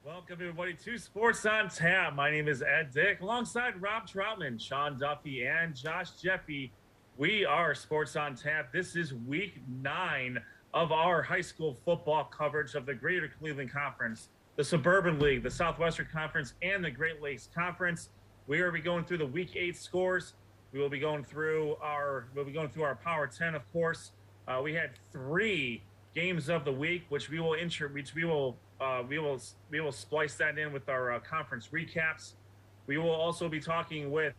Welcome, everybody, to Sports on Tap. My name is Ed Dick, alongside Rob Troutman, Sean Duffy, and Josh Jeffy. We are Sports on Tap. This is week 9 of our high school football coverage of the Greater Cleveland Conference, the Suburban League, the Southwestern Conference, and the Great Lakes Conference. We are going through the week 8 scores. We will be going through our Power 10, of course. We had 3 games of the week, which we will splice that in with our conference recaps. We will also be talking with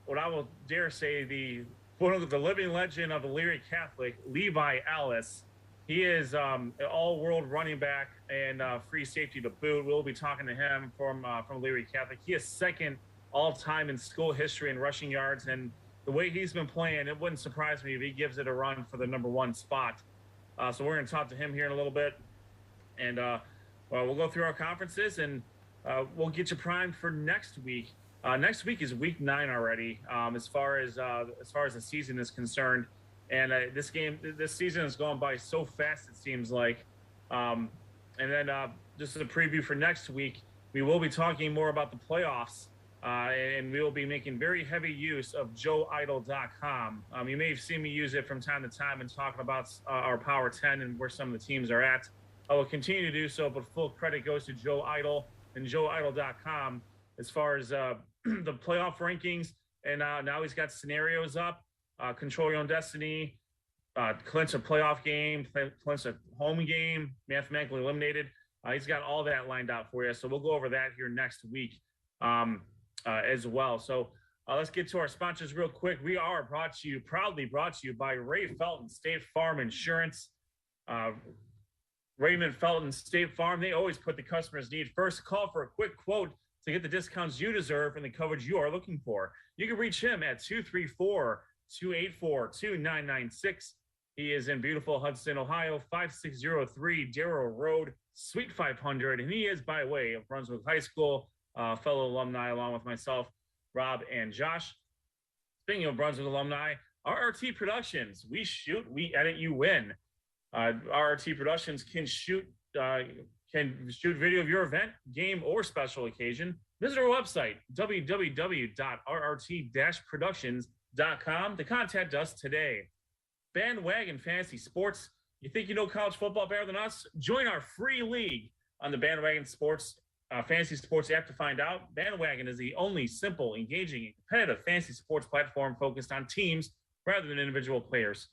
what I will dare say, one of the living legend of Elyria Catholic, Levi Ellis. He is an all-world running back and free safety to boot. We'll be talking to him from Elyria Catholic. He is second all-time in school history in rushing yards, and the way he's been playing, it wouldn't surprise me if he gives it a run for the number 1 spot. So we're going to talk to him here in a little bit. And we'll go through our conferences, and we'll get you primed for next week. Next week is week 9 already, as far as the season is concerned. And this season has gone by so fast, it seems like. And then just as a preview for next week, we will be talking more about the playoffs, and we will be making very heavy use of joeidle.com. You may have seen me use it from time to time and talking about our Power 10 and where some of the teams are at. I will continue to do so, but full credit goes to Joe Idle and joeidle.com as far as the playoff rankings. And now he's got scenarios up, control your own destiny, clinch a playoff game, clinch a home game, mathematically eliminated. He's got all that lined out for you. So we'll go over that here next week as well. So let's get to our sponsors real quick. We are proudly brought to you by Ray Felton State Farm Insurance. Raymond Felton State Farm, they always put the customer's need first. Call for a quick quote to get the discounts you deserve and the coverage you are looking for. You can reach him at 234-284-2996. He is in beautiful Hudson, Ohio, 5603 Darrow Road, Suite 500. And he is by way of Brunswick High School, fellow alumni, along with myself, Rob, and Josh. Speaking of Brunswick alumni, RRT Productions, we shoot, we edit, you win. RRT Productions can shoot video of your event, game, or special occasion. Visit our website, www.rrt-productions.com, to contact us today. Bandwagon Fantasy Sports. You think you know college football better than us? Join our free league on the Bandwagon Sports Fantasy Sports app to find out. Bandwagon is the only simple, engaging, and competitive fantasy sports platform focused on teams rather than individual players.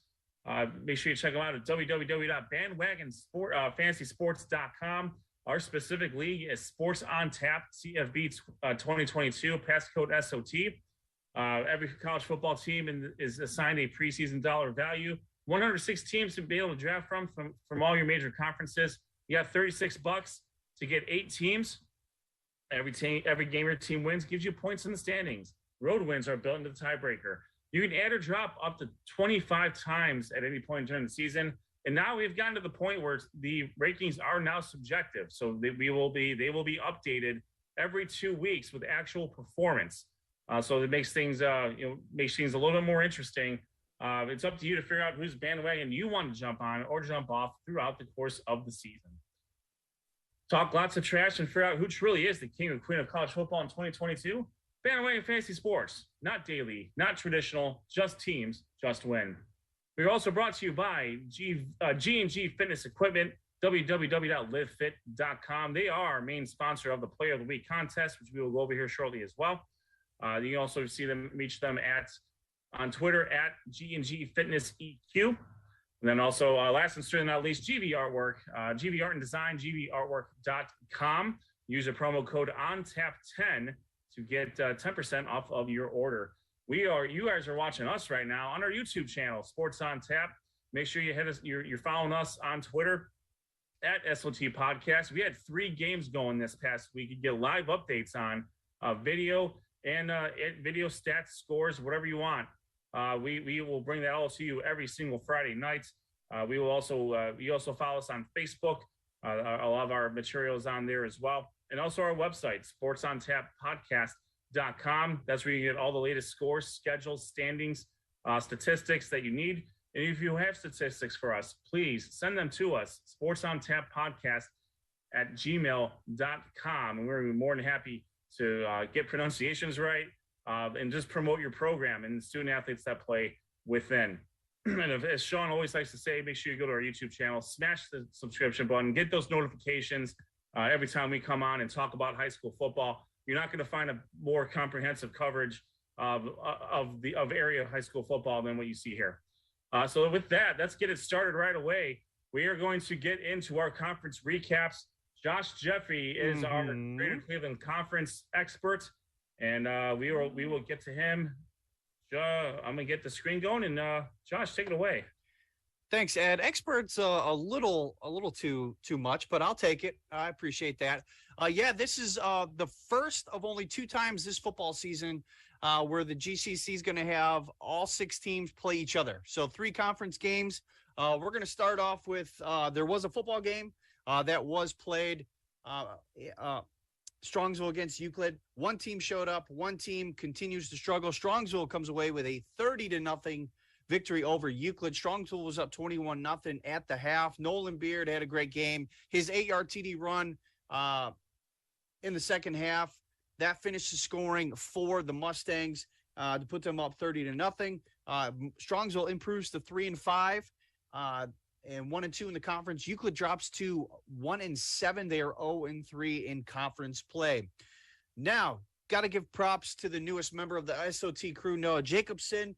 Make sure you check them out at www.bandwagonfantasysports.com. Our specific league is Sports on Tap CFB 2022, passcode SOT. Every college football team is assigned a preseason dollar value. 106 teams to be able to draft from all your major conferences. You got $36 to get 8 teams. Every game your team wins gives you points in the standings. Road wins are built into the tiebreaker. You can add or drop up to 25 times at any point during the season. And now we've gotten to the point where the rankings are now subjective. So they will be updated every 2 weeks with actual performance. So it makes things a little bit more interesting. It's up to you to figure out whose bandwagon you want to jump on or jump off throughout the course of the season. Talk lots of trash and figure out who truly is the king or queen of college football in 2022. Bandwagon Fantasy Sports, not daily, not traditional, just teams, just win. We're also brought to you by G&G Fitness Equipment, www.livefit.com. They are our main sponsor of the Player of the Week contest, which we will go over here shortly as well. You can also reach them on Twitter at G&G Fitness EQ. And then also, last and certainly not least, GV Artwork, GV Art and Design, gvartwork.com. Use the promo code ONTAP10 to get 10% off of your order. You guys are watching us right now on our YouTube channel, Sports on Tap. Make sure you hit us. You're following us on Twitter at SOT Podcast. We had 3 games going this past week. You get live updates on video and video stats, scores, whatever you want. We will bring that all to you every single Friday night. We will also you also follow us on Facebook. A lot of our materials on there as well. And also our website, sportsontappodcast.com. That's where you get all the latest scores, schedules, standings, statistics that you need. And if you have statistics for us, please send them to us, sportsontappodcast at gmail.com. And we're more than happy to get pronunciations right and just promote your program and student athletes that play within. And as Sean always likes to say, make sure you go to our YouTube channel, smash the subscription button, get those notifications every time we come on and talk about high school football. You're not going to find a more comprehensive coverage of area high school football than what you see here. So with that, let's get it started right away. We are going to get into our conference recaps. Josh Jeffrey is our Greater Cleveland Conference expert, and we will get to him. I'm gonna get the screen going, and Josh, take it away. Thanks, Ed. Expert's a little too much, but I'll take it. I appreciate that. Yeah, this is the first of only 2 times this football season where the GCC is going to have all 6 teams play each other. So 3 conference games. We're going to start off with there was a football game that was played. Strongsville against Euclid. 1 team showed up. 1 team continues to struggle. Strongsville comes away with a 30-0 victory over Euclid. Strongsville was up 21-0 at the half. Nolan Beard had a great game. His 8-yard TD run in the second half, that finished the scoring for the Mustangs to put them up 30-0. Strongsville improves to 3-5. And 1-2 in the conference. Euclid drops to 1-7. They are 0-3 in conference play. Now, got to give props to the newest member of the SOT crew, Noah Jacobson.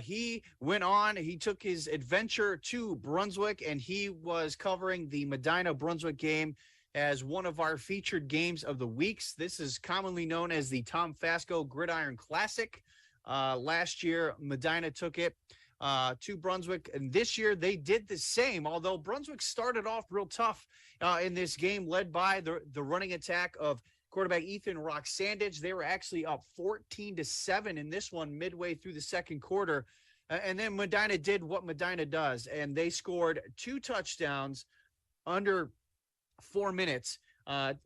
He went on. He took his adventure to Brunswick, and he was covering the Medina-Brunswick game as one of our featured games of the weeks. This is commonly known as the Tom Fasco Gridiron Classic. Last year, Medina took it to Brunswick, and this year they did the same, although Brunswick started off real tough in this game, led by the running attack of quarterback Ethan Roxandage. They were actually up 14-7 in this one midway through the second quarter, and then Medina did what Medina does, and they scored 2 touchdowns under 4 minutes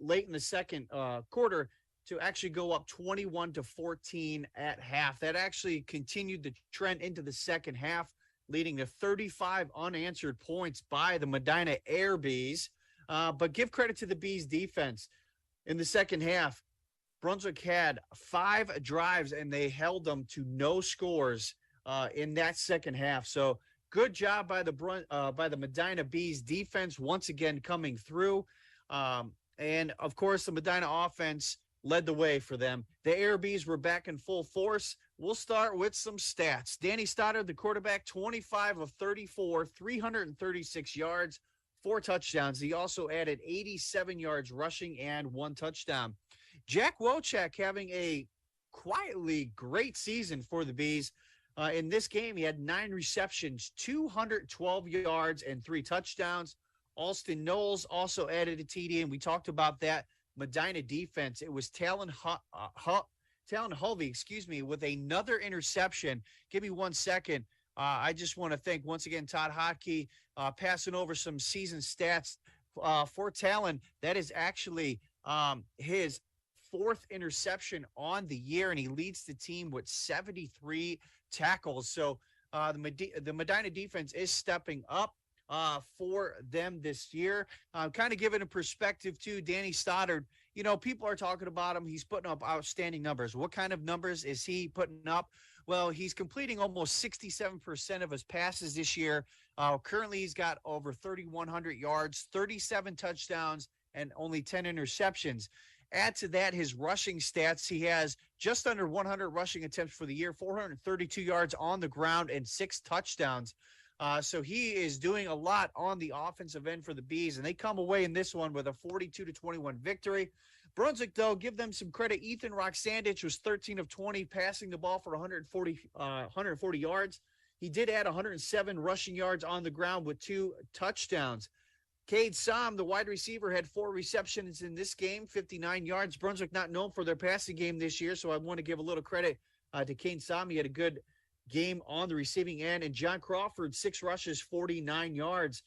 late in the second quarter to actually go up 21-14 at half. That actually continued the trend into the second half, leading to 35 unanswered points by the Medina Air Bees. But give credit to the Bees defense. In the second half, Brunswick had 5 drives, and they held them to no scores in that second half. So good job by the Medina Bees defense once again coming through. And, of course, the Medina offense led the way for them. The Air Bees were back in full force. We'll start with some stats. Danny Stoddard, the quarterback, 25 of 34, 336 yards, 4 touchdowns. He also added 87 yards rushing and 1 touchdown. Jack Wojcik having a quietly great season for the Bees. In this game, he had 9 receptions, 212 yards, and 3 touchdowns. Alston Knowles also added a TD, and we talked about that Medina defense. It was Talon Hulvey, with another interception. Give me 1 second. I just want to thank once again Todd Hotkey passing over some season stats for Talon. That is actually his 4th interception on the year, and he leads the team with 73 tackles. So the Medina defense is stepping up for them this year. Kind of giving a perspective to Danny Stoddard. You know, people are talking about him. He's putting up outstanding numbers. What kind of numbers is he putting up? Well, he's completing almost 67% of his passes this year. Currently, he's got over 3,100 yards, 37 touchdowns, and only 10 interceptions. Add to that his rushing stats. He has just under 100 rushing attempts for the year, 432 yards on the ground, and 6 touchdowns. So he is doing a lot on the offensive end for the Bees, and they come away in this one with a 42-21 victory. Brunswick, though, give them some credit. Ethan Roxandage was 13 of 20, passing the ball for 140 yards. He did add 107 rushing yards on the ground with 2 touchdowns. Cade Som, the wide receiver, had 4 receptions in this game, 59 yards. Brunswick not known for their passing game this year, so I want to give a little credit to Cade Som. He had a good game on the receiving end. And John Crawford, 6 rushes, 49 yards.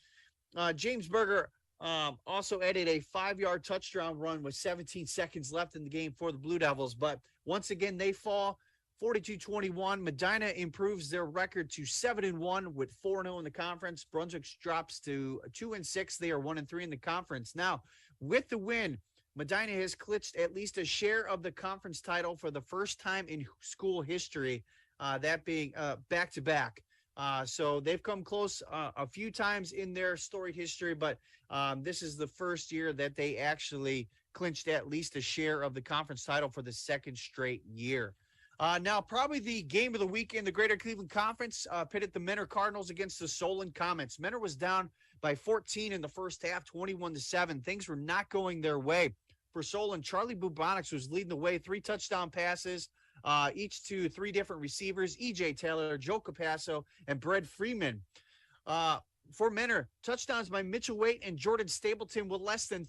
James Berger also added a 5-yard touchdown run with 17 seconds left in the game for the Blue Devils. But once again, they fall 42-21. Medina improves their record to 7-1 with 4-0 in the conference. Brunswick drops to 2-6. They are 1-3 in the conference. Now, with the win, Medina has clinched at least a share of the conference title for the first time in school history, that being back-to-back. So they've come close a few times in their storied history, but this is the first year that they actually clinched at least a share of the conference title for the second straight year. Now, probably the game of the week in the Greater Cleveland Conference pitted the Menor Cardinals against the Solon Comets. Menor was down by 14 in the first half, 21-7. Things were not going their way. For Solon, Charlie Bubonics was leading the way, 3 touchdown passes, each to 3 different receivers, E.J. Taylor, Joe Capasso, and Brett Freeman. For Menor, touchdowns by Mitchell Waite and Jordan Stapleton with less than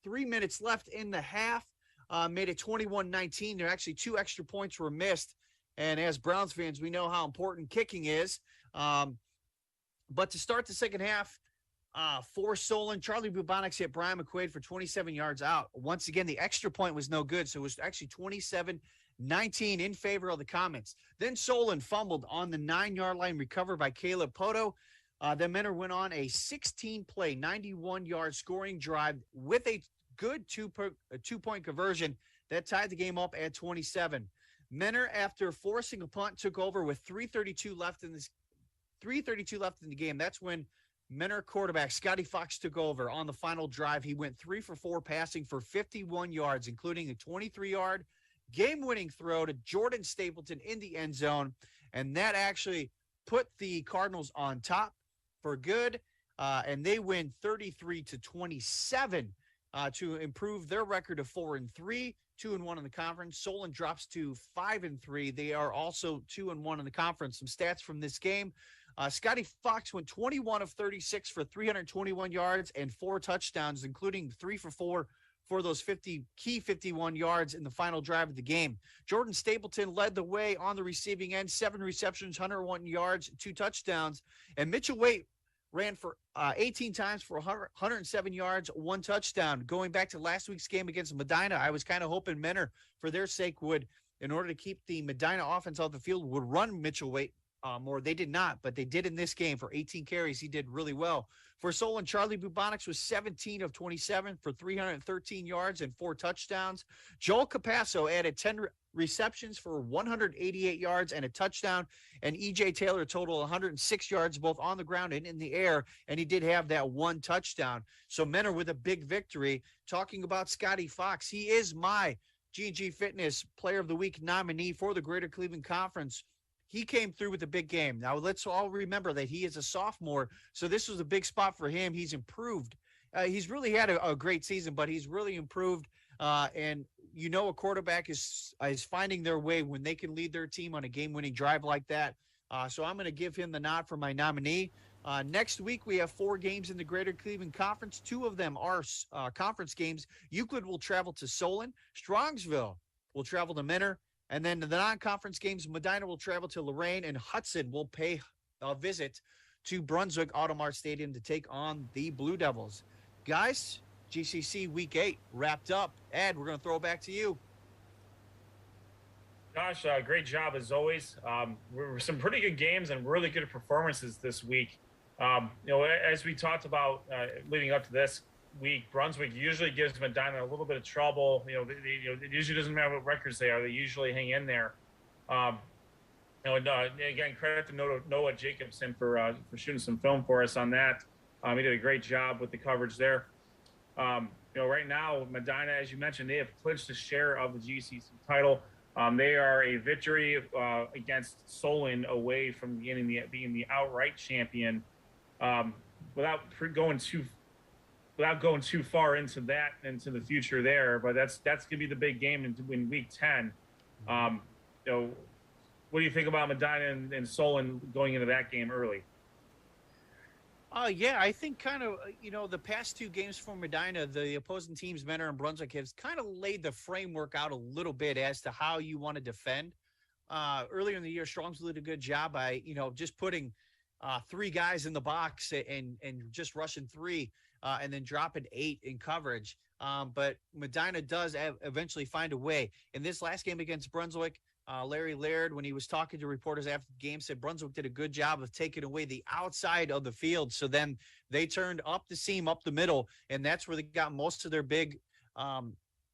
3 minutes left in the half. Made it 21-19. There actually 2 extra points were missed. And as Browns fans, we know how important kicking is. But to start the second half, for Solon, Charlie Bubonics hit Brian McQuaid for 27 yards out. Once again, the extra point was no good. So it was actually 27-19 in favor of the Comets. Then Solon fumbled on the 9-yard line, recovered by Caleb Poto. Then Menor went on a 16-play, 91-yard scoring drive with a good two-point conversion that tied the game up at 27. Menor, after forcing a punt, took over with 3:32 left in the game. That's when Menor quarterback Scotty Fox took over on the final drive. He went 3 for 4 passing for 51 yards, including a 23-yard game-winning throw to Jordan Stapleton in the end zone, and that actually put the Cardinals on top for good, and they win 33-27. To improve their record of 4-3, 2-1 in the conference. Solon drops to 5-3. They are also 2-1 in the conference. Some stats from this game. Scotty Fox went 21 of 36 for 321 yards and 4 touchdowns, including 3 for 4 for those 51 yards in the final drive of the game. Jordan Stapleton led the way on the receiving end, 7 receptions, 101 yards, 2 touchdowns. And Mitchell Waite ran for 18 times for 107 yards, 1 touchdown. Going back to last week's game against Medina, I was kind of hoping Menor, for their sake, would, in order to keep the Medina offense off the field, would run Mitchell Waite more. They did not, but they did in this game. For 18 carries, he did really well. For Solon, Charlie Bubonics was 17 of 27 for 313 yards and 4 touchdowns. Joel Capasso added 10 receptions for 188 yards and a touchdown, and E.J. Taylor totaled 106 yards both on the ground and in the air, and he did have that 1 touchdown. So Menor with a big victory. Talking about Scotty Fox, he is my G&G Fitness Player of the Week nominee for the Greater Cleveland Conference. He came through with a big game. Now, let's all remember that he is a sophomore, so this was a big spot for him. He's improved. He's really had a great season, but he's really improved. And you know, a quarterback is finding their way when they can lead their team on a game-winning drive like that. So I'm going to give him the nod for my nominee. Next week, we have 4 games in the Greater Cleveland Conference. 2 of them are conference games. Euclid will travel to Solon. Strongsville will travel to Menor. And then the non-conference games, Medina will travel to Lorain, and Hudson will pay a visit to Brunswick Automart Stadium to take on the Blue Devils. Guys, GCC Week 8 wrapped up. Ed, we're going to throw it back to you. Josh, great job as always. Were some pretty good games and really good performances this week. As we talked about leading up to this week, Brunswick usually gives Medina a little bit of trouble. It usually doesn't matter what records they are; they usually hang in there. Again, credit to Noah Jacobson for shooting some film for us on that. He did a great job with the coverage there. Right now, Medina, as you mentioned, they have clinched a share of the GCC title. They are a victory against Solon away from being the outright champion. Without going too far into the future there, but that's gonna be the big game in week 10. What do you think about Medina and Solon going into that game early? Yeah, I think kind of, the past 2 games for Medina, the opposing teams, Menor and Brunswick, has kind of laid the framework out a little bit as to how you want to defend. Earlier in the year, Strongsville did a good job by, just putting 3 guys in the box and just rushing 3 and then dropping 8 in coverage. But Medina does eventually find a way. In this last game against Brunswick, Larry Laird, when he was talking to reporters after the game, said Brunswick did a good job of taking away the outside of the field. So then they turned up the seam, up the middle, and that's where they got most of their big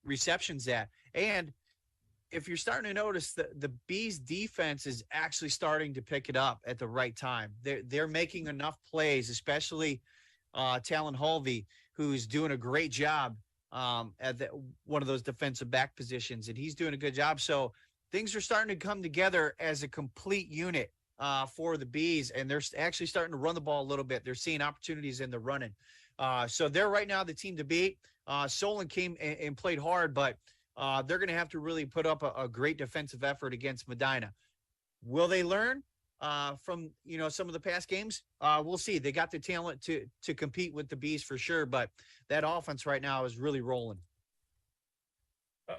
receptions at. And if you're starting to notice, the Bees defense is actually starting to pick it up at the right time. They're making enough plays, especially Talon Hulvey, who's doing a great job at one of those defensive back positions, and he's doing a good job. So things are starting to come together as a complete unit for the Bees, and they're actually starting to run the ball a little bit. They're seeing opportunities in the running. So they're right now the team to beat. Solon came and played hard, but they're going to have to really put up a great defensive effort against Medina. Will they learn from some of the past games? We'll see. They got the talent to compete with the Bees for sure, but that offense right now is really rolling.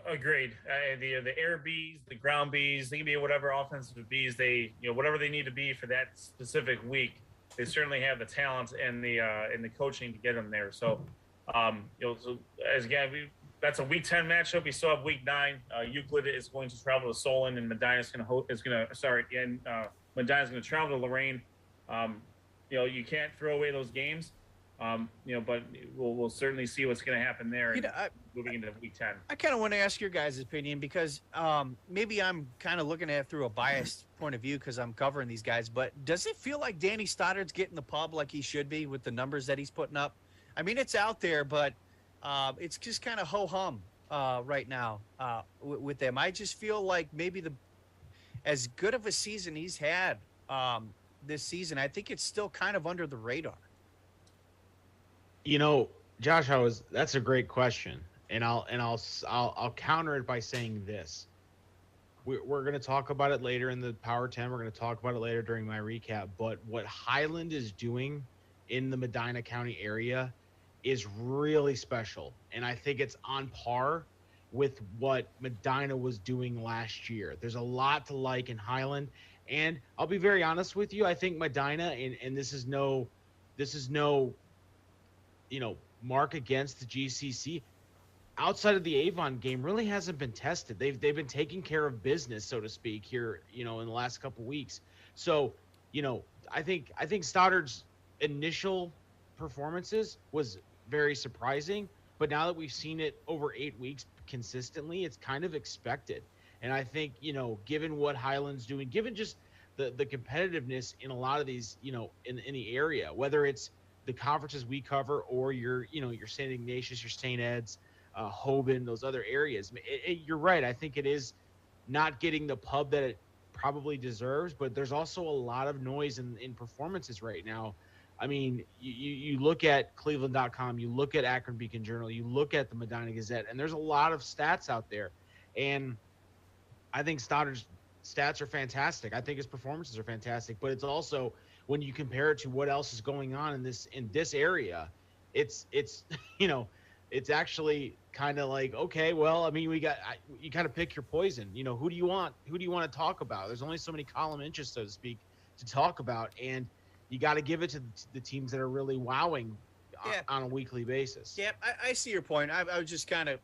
Agreed. The air Bees, the ground Bees, they can be whatever offensive Bees whatever they need to be for that specific week. They certainly have the talent and the coaching to get them there. So, that's a week 10 matchup. We still have week 9. Euclid is going to travel to Solon, and Medina's Medina's going to travel to Lorraine. You can't throw away those games. But we'll certainly see what's going to happen there moving into week 10. I kind of want to ask your guys' opinion because maybe I'm kind of looking at it through a biased point of view because I'm covering these guys, but does it feel like Danny Stoddard's getting the pub like he should be with the numbers that he's putting up? I mean, it's out there, but it's just kind of ho-hum right now with them. I just feel like maybe as good of a season he's had this season, I think it's still kind of under the radar. Josh, that's a great question, and I'll counter it by saying this. We're going to talk about it later in the Power 10. We're going to talk about it later during my recap. But what Highland is doing in the Medina County area is really special, and I think it's on par with what Medina was doing last year. There's a lot to like in Highland, and I'll be very honest with you. I think Medina, and this is no mark against the GCC, outside of the Avon game, really hasn't been tested. They've been taking care of business, so to speak, here, in the last couple weeks. So, I think Stoddard's initial performances was very surprising, but now that we've seen it over 8 weeks consistently, it's kind of expected. And I think, given what Highland's doing, given just the competitiveness in a lot of these, in the area, whether it's the conferences we cover or your St. Ignatius, your St. Ed's, Hoban, those other areas. You're right. I think it is not getting the pub that it probably deserves, but there's also a lot of noise in performances right now. I mean, you look at Cleveland.com, you look at Akron Beacon Journal, you look at the Medina Gazette, and there's a lot of stats out there. And I think Stoddard's stats are fantastic. I think his performances are fantastic, but it's also, when you compare it to what else is going on in this area, it's actually kind of like, okay, well, I mean, you kind of pick your poison. Who do you want to talk about? There's only so many column inches, so to speak, to talk about, and you got to give it to the teams that are really wowing on a weekly basis. Yeah, I see your point. I was just kind of,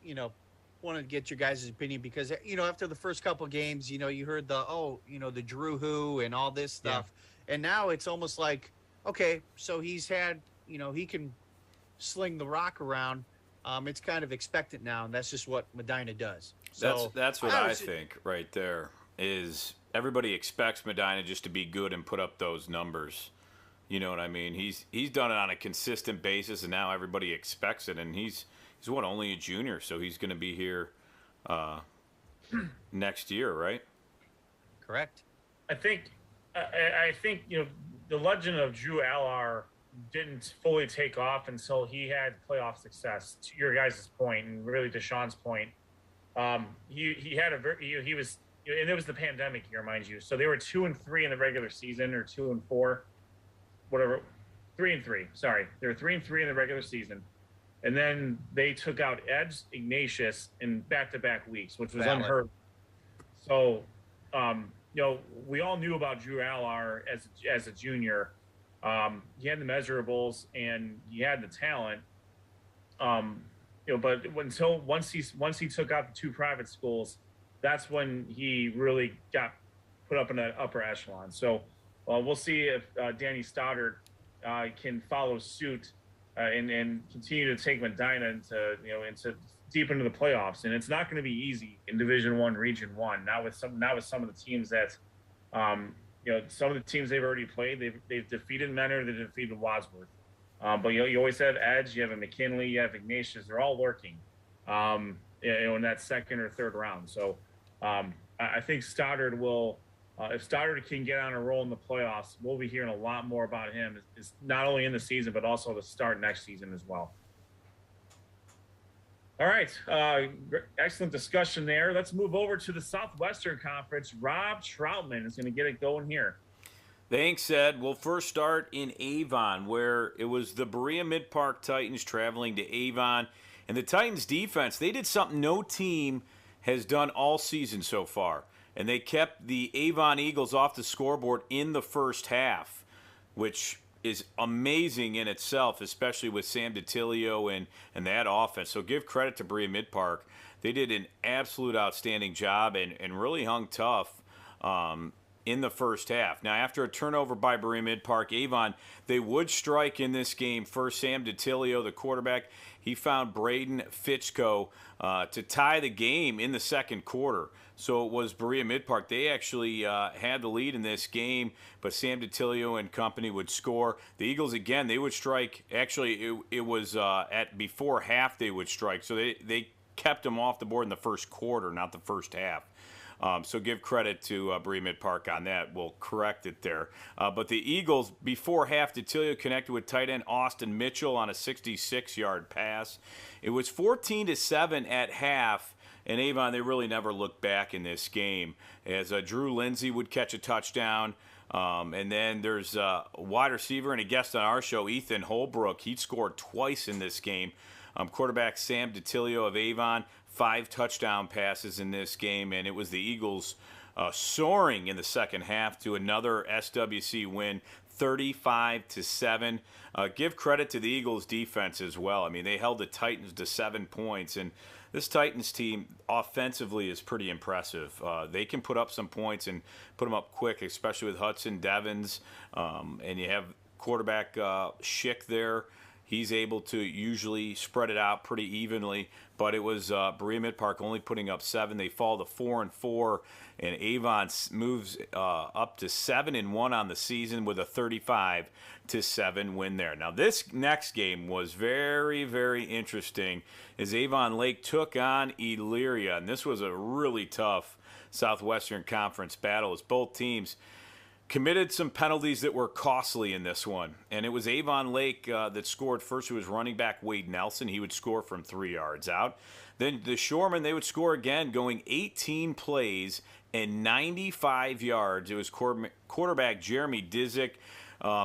wanted to get your guys' opinion because, after the first couple games, you heard the Drew Who and all this stuff. Yeah. And now it's almost like, okay, so he's had, he can sling the rock around. It's kind of expected now, and that's just what Medina does. So that's what I think right there is everybody expects Medina just to be good and put up those numbers. You know what I mean? He's done it on a consistent basis, and now everybody expects it. And he's only a junior, so he's going to be here next year, right? Correct. I think the legend of Drew Allar didn't fully take off until he had playoff success. To your guys' point, and really to Sean's point, he had he was, and it was the pandemic year, mind you. So they were 2-3 in the regular season, or 2-4. Whatever, 3-3. Sorry, they were 3-3 in the regular season, and then they took out Ed's Ignatius in back-to-back weeks, which was unheard of. So, we all knew about Drew Allar as a junior. He had the measurables and he had the talent. But once he took out the two private schools, that's when he really got put up in that upper echelon. So we'll see if Danny Stoddard can follow suit and continue to take Medina into deep into the playoffs. And it's not going to be easy in Division I, Region I. Not with some of the teams that some of the teams they've already played. They've defeated Menor, they've defeated Wadsworth. But you always have Edge, you have a McKinley, you have Ignatius. They're all lurking, in that second or third round. So I think Stoddard will. If Stoddard can get on a roll in the playoffs, we'll be hearing a lot more about him. Is not only in the season, but also to start next season as well. All right, excellent discussion there. Let's move over to the Southwestern Conference. Rob Troutman is going to get it going here. Thanks, Ed. We'll first start in Avon, where it was the Berea Mid-Park Titans traveling to Avon. And the Titans defense, they did something no team has done all season so far. And they kept the Avon Eagles off the scoreboard in the first half, which is amazing in itself, especially with Sam DiTilio and that offense. So give credit to Berea Mid-Park. They did an absolute outstanding job and really hung tough in the first half. Now, after a turnover by Berea Mid-Park, Avon, they would strike in this game. First, Sam DiTilio, the quarterback, he found Braden Fitchko to tie the game in the second quarter. So it was Berea Mid-Park. They actually had the lead in this game, but Sam DiTilio and company would score. The Eagles, again, they would strike. Actually, it was at before half they would strike. So they kept them off the board in the first quarter, not the first half. So give credit to Berea Mid-Park on that. We'll correct it there. But the Eagles, before half, DiTilio connected with tight end Austin Mitchell on a 66-yard pass. It was 14-7 at half. And Avon, they really never looked back in this game, as Drew Lindsay would catch a touchdown. And then there's a wide receiver and a guest on our show, Ethan Holbrook. He scored twice in this game. Quarterback Sam DiTilio of Avon, 5 touchdown passes in this game. And it was the Eagles soaring in the second half to another SWC win, 35-7. Give credit to the Eagles defense as well. I mean, they held the Titans to 7 points, and this Titans team offensively is pretty impressive. They can put up some points and put them up quick, especially with Hudson Devins. And you have quarterback Schick there. He's able to usually spread it out pretty evenly, but it was Berea Mid-Park only putting up 7. They fall to 4-4, and Avon moves up to 7-1 on the season with a 35-7 win there. Now, this next game was very, very interesting as Avon Lake took on Elyria, and this was a really tough Southwestern Conference battle as both teams committed some penalties that were costly in this one. And it was Avon Lake that scored first. It was running back Wade Nelson. He would score from 3 yards out. Then the Shoremen, they would score again, going 18 plays and 95 yards. It was quarterback Jeremy Disick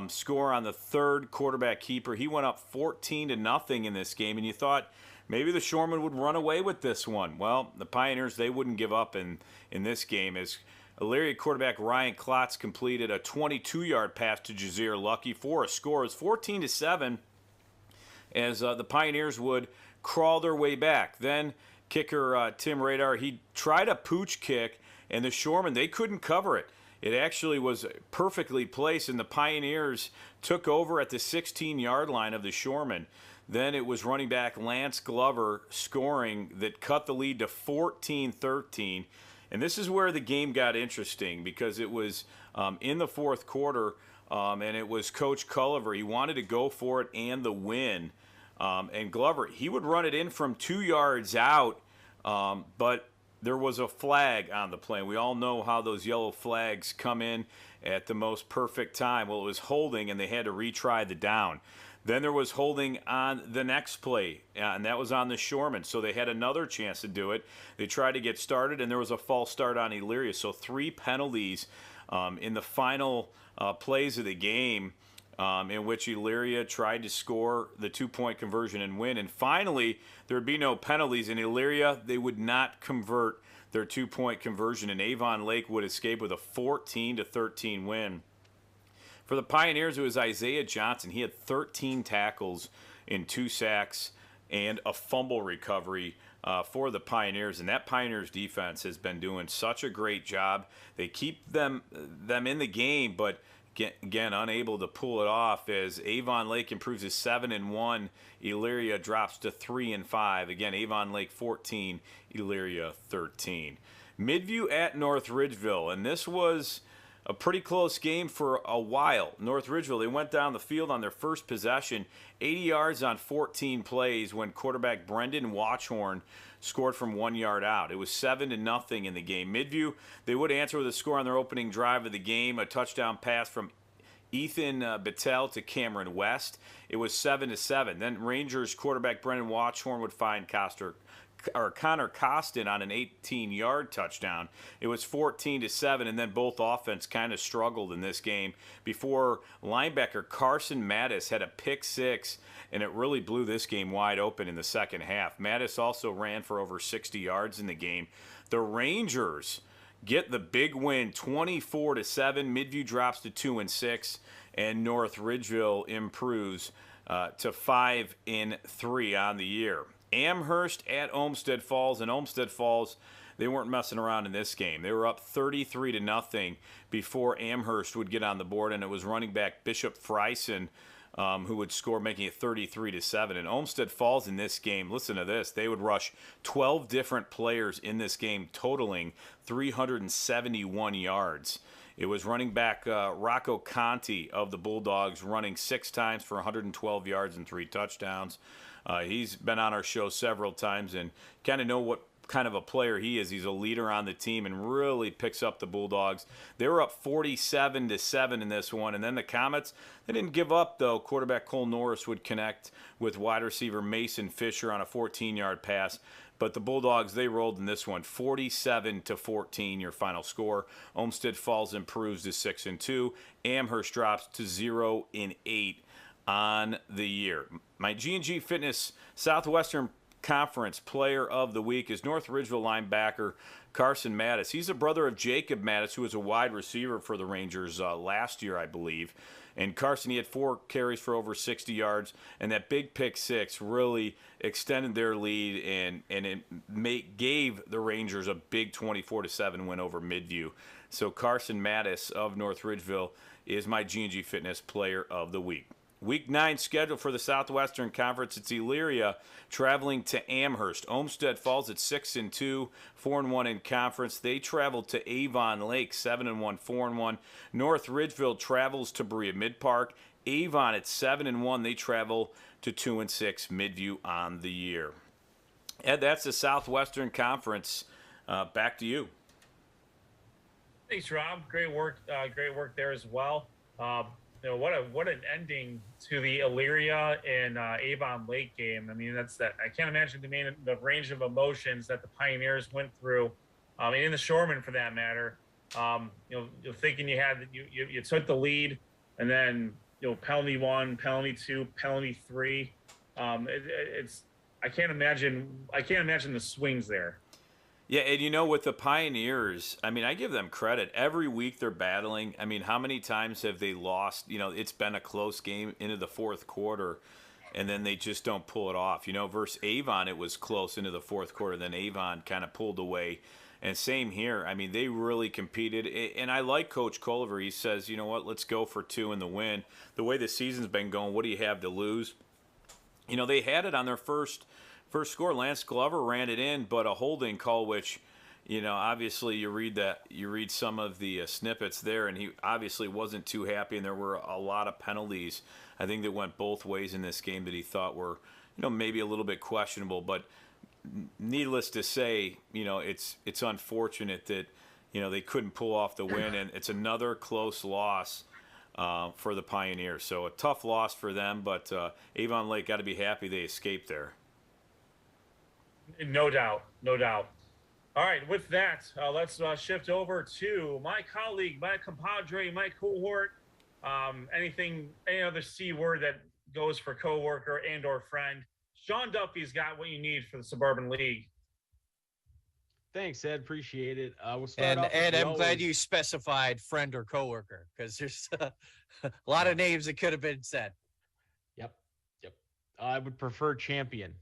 score on the third quarterback keeper. He went up 14-0 in this game, and you thought maybe the Shoremen would run away with this one. Well, the Pioneers, they wouldn't give up in this game as Elyria quarterback Ryan Klotz completed a 22-yard pass to Jazeer Lucky for a score. It's 14-7 as the Pioneers would crawl their way back. Then kicker Tim Radar, he tried a pooch kick, and the Shoremen, they couldn't cover it. It actually was perfectly placed, and the Pioneers took over at the 16-yard line of the Shoremen. Then it was running back Lance Glover scoring that cut the lead to 14-13. And this is where the game got interesting because it was in the fourth quarter, and it was Coach Culliver. He wanted to go for it and the win. And Glover, he would run it in from 2 yards out, but there was a flag on the play. We all know how those yellow flags come in at the most perfect time. Well, it was holding, and they had to retry the down. Then there was holding on the next play, and that was on the Shoremen. So they had another chance to do it. They tried to get started, and there was a false start on Elyria. So 3 penalties in the final plays of the game in which Elyria tried to score the 2-point conversion and win. And finally, there would be no penalties. In Elyria, they would not convert their 2-point conversion, and Avon Lake would escape with a 14-13 win. For the Pioneers, it was Isaiah Johnson. He had 13 tackles and 2 sacks and a fumble recovery for the Pioneers, and that Pioneers defense has been doing such a great job. They keep them in the game, but again, unable to pull it off as Avon Lake improves to 7-1. Elyria drops to 3-5. Again, Avon Lake 14, Elyria 13. Midview at North Ridgeville, and this was a pretty close game for a while. North Ridgeville, they went down the field on their first possession, 80 yards on 14 plays when quarterback Brendan Watchhorn scored from 1 yard out. It was 7-0 in the game. Midview, they would answer with a score on their opening drive of the game, a touchdown pass from Ethan Battelle to Cameron West. It was 7-7. Then Rangers quarterback Brendan Watchhorn would find Connor Costin on an 18-yard touchdown. It was 14-7, and then both offense kind of struggled in this game before linebacker Carson Mattis had a pick six, and it really blew this game wide open in the second half. Mattis also ran for over 60 yards in the game. The Rangers get the big win, 24-7. Midview drops to 2-6, and North Ridgeville improves to 5-3 on the year. Amherst at Olmsted Falls, and Olmsted Falls, they weren't messing around in this game. They were up 33-0 before Amherst would get on the board, and it was running back Bishop Freisen who would score, making it 33-7. And Olmsted Falls in this game, listen to this, they would rush 12 different players in this game, totaling 371 yards. It was running back Rocco Conti of the Bulldogs running 6 times for 112 yards and 3 touchdowns. He's been on our show several times and kind of know what kind of a player he is. He's a leader on the team and really picks up the Bulldogs. They were up 47-7 in this one. And then the Comets, they didn't give up, though. Quarterback Cole Norris would connect with wide receiver Mason Fisher on a 14-yard pass. But the Bulldogs, they rolled in this one, 47-14, your final score. Olmsted Falls improves to 6-2. Amherst drops to 0-8 on the year. My G&G Fitness Southwestern Conference Player of the Week is North Ridgeville linebacker Carson Mattis. He's a brother of Jacob Mattis, who was a wide receiver for the Rangers last year, I believe. And Carson, he had 4 carries for over 60 yards, and that big pick six really extended their lead, and it gave the Rangers a big 24-7 win over Midview. So Carson Mattis of North Ridgeville is my G&G Fitness Player of the Week. Week 9 schedule for the Southwestern Conference. It's Elyria traveling to Amherst. Olmsted Falls at 6-2, 4-1 in conference. They travel to Avon Lake, 7-1, 4-1. North Ridgeville travels to Berea Mid Park. Avon at 7-1. They travel to 2-6. Midview on the year. Ed, that's the Southwestern Conference. Back to you. Thanks, Rob. Great work there as well. What an ending to the Elyria and Avon Lake game. I mean, I can't imagine the range of emotions that the Pioneers went through, and in the Shoremen for that matter. You're thinking you took the lead, and then penalty 1, penalty 2, penalty 3. I can't imagine the swings there. Yeah, and with the Pioneers, I mean, I give them credit. Every week they're battling. I mean, how many times have they lost? It's been a close game into the fourth quarter, and then they just don't pull it off. Versus Avon, it was close into the fourth quarter. Then Avon kind of pulled away. And same here. I mean, they really competed. And I like Coach Culver. He says, let's go for 2 in the win. The way the season's been going, what do you have to lose? They had it on their first score. Lance Glover ran it in, but a holding call, which, obviously you read some of the snippets there, and he obviously wasn't too happy, and there were a lot of penalties, I think, that went both ways in this game that he thought were, maybe a little bit questionable. But needless to say, it's unfortunate that, they couldn't pull off the win, and it's another close loss for the Pioneers. So a tough loss for them, but Avon Lake got to be happy they escaped there. No doubt. All right, with that, let's shift over to my colleague, my compadre, my cohort. Any other C word that goes for coworker and or friend. Sean Duffy's got what you need for the Suburban League. Thanks, Ed. Appreciate it. We'll start off. Ed, I'm glad you specified friend or coworker, because there's a lot of names that could have been said. Yep. I would prefer champion.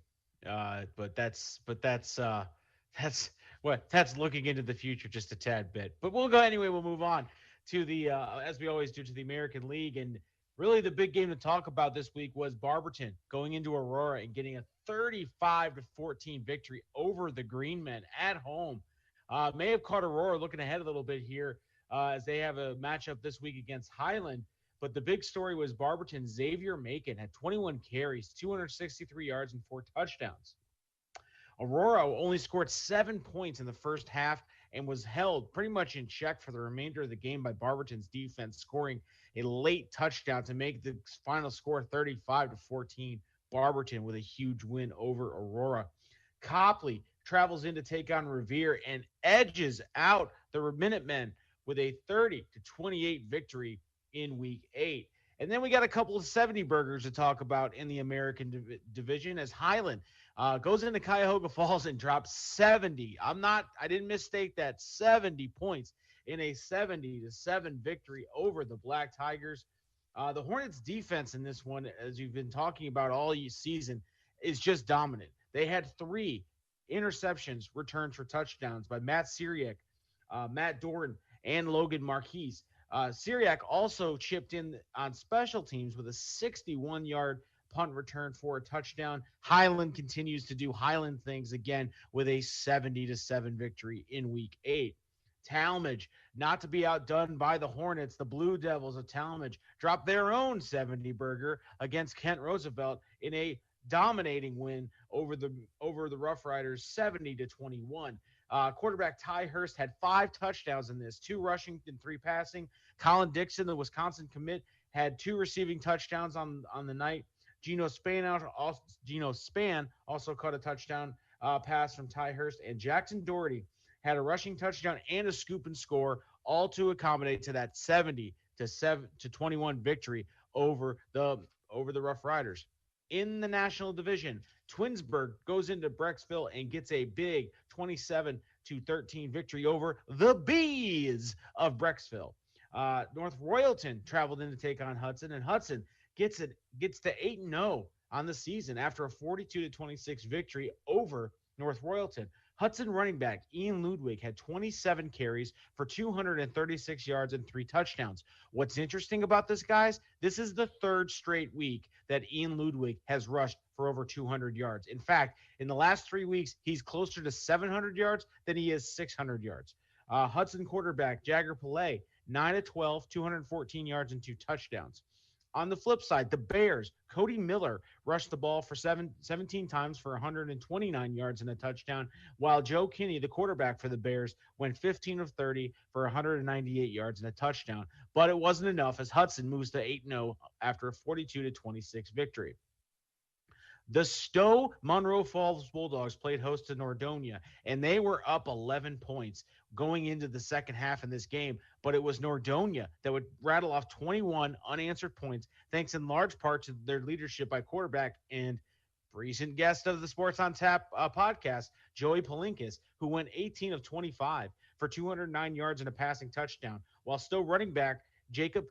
That's looking into the future just a tad bit. But we'll go anyway. We'll move on to the as we always do, to the American League. And really the big game to talk about this week was Barberton going into Aurora and getting a 35-14 victory over the Green Men at home. May have caught Aurora looking ahead a little bit here as they have a matchup this week against Highland. But the big story was Barberton Xavier Macon had 21 carries, 263 yards, and 4 touchdowns. Aurora only scored 7 points in the first half and was held pretty much in check for the remainder of the game by Barberton's defense, scoring a late touchdown to make the final score 35-14. Barberton with a huge win over Aurora. Copley travels in to take on Revere and edges out the Minutemen with a 30-28 victory in week 8. And then we got a couple of 70 burgers to talk about in the American division as Highland goes into Cuyahoga Falls and drops 70. I didn't mistake that, 70 points in a 70-7 victory over the Black Tigers. The Hornets defense in this one, as you've been talking about all season, is just dominant. They had 3 interceptions returned for touchdowns by Matt Syriac, Matt Doran, and Logan Marquise. Syriac also chipped in on special teams with a 61-yard punt return for a touchdown. Highland continues to do Highland things again with a 70-7 victory in week 8. Talmadge, not to be outdone by the Hornets, the Blue Devils of Talmadge dropped their own 70 burger against Kent Roosevelt in a dominating win over the Rough Riders, 70-21. Quarterback Ty Hurst had 5 touchdowns in this, 2 rushing and 3 passing. Colin Dixon, the Wisconsin commit, had 2 receiving touchdowns on the night. Geno Span also caught a touchdown pass from Ty Hurst, and Jackson Doherty had a rushing touchdown and a scoop and score, all to accommodate to that 70-21 victory over the Rough Riders. In the National Division, Twinsburg goes into Brecksville and gets a big 27-13 victory over the Bees of Brecksville. North Royalton traveled in to take on Hudson, and Hudson gets to 8-0 on the season after a 42-26 victory over North Royalton. Hudson running back Ian Ludwig had 27 carries for 236 yards and 3 touchdowns. What's interesting about this, guys, this is the 3rd straight week that Ian Ludwig has rushed for over 200 yards. In fact, in the last 3 weeks, he's closer to 700 yards than he is 600 yards. Hudson quarterback Jagger Pillay, 9-12, 214 yards and 2 touchdowns. On the flip side, the Bears, Cody Miller rushed the ball for 17 times for 129 yards and a touchdown, while Joe Kinney, the quarterback for the Bears, went 15 of 30 for 198 yards and a touchdown. But it wasn't enough as Hudson moves to 8-0 after a 42-26 victory. The Stowe Monroe Falls Bulldogs played host to Nordonia, and they were up 11 points going into the second half in this game. But it was Nordonia that would rattle off 21 unanswered points, thanks in large part to their leadership by quarterback and recent guest of the Sports on Tap podcast, Joey Palinkas, who went 18 of 25 for 209 yards and a passing touchdown, while Stowe quarterback Jacob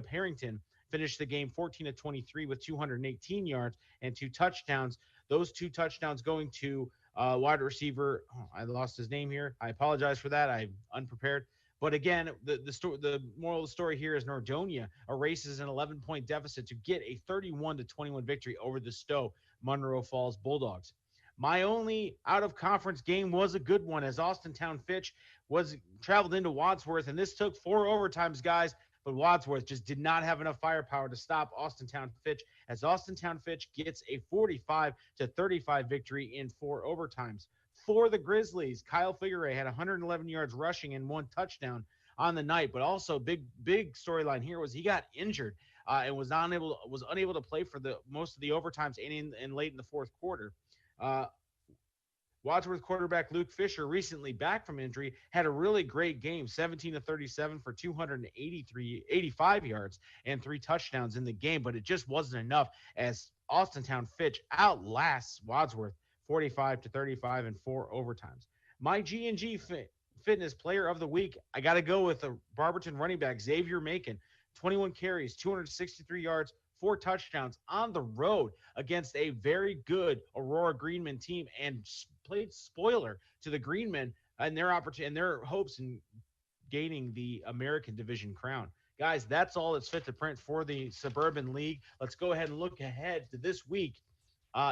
Harrington finished the game 14-23 with 218 yards and 2 touchdowns. Those 2 touchdowns going to wide receiver. I lost his name here. I apologize for that. I'm unprepared. But again, the moral of the story here is Nordonia erases an 11-point deficit to get a 31-21 victory over the Stowe Monroe Falls Bulldogs. My only out-of-conference game was a good one as Austintown Fitch traveled into Wadsworth, and this took 4 overtimes, guys. But Wadsworth just did not have enough firepower to stop Austintown Fitch as Austintown Fitch gets a 45-35 victory in 4 overtimes. For the Grizzlies, Kyle Figueroa had 111 yards rushing and 1 touchdown on the night. But also big storyline here was he got injured and was unable to play for the most of the overtimes and late in the fourth quarter. Wadsworth quarterback Luke Fisher, recently back from injury, had a really great game, 17-37 for 285 yards and 3 touchdowns in the game, but it just wasn't enough as Austintown Fitch outlasts Wadsworth 45-35 in 4 overtimes. My G&G Fitness Player of the Week, I got to go with the Barberton running back Xavier Macon, 21 carries, 263 yards, 4 touchdowns on the road against a very good Aurora Greenman team and played spoiler to the Greenmen and their opportunity and their hopes in gaining the American Division crown. Guys, that's all that's fit to print for the Suburban League. Let's go ahead and look ahead to this week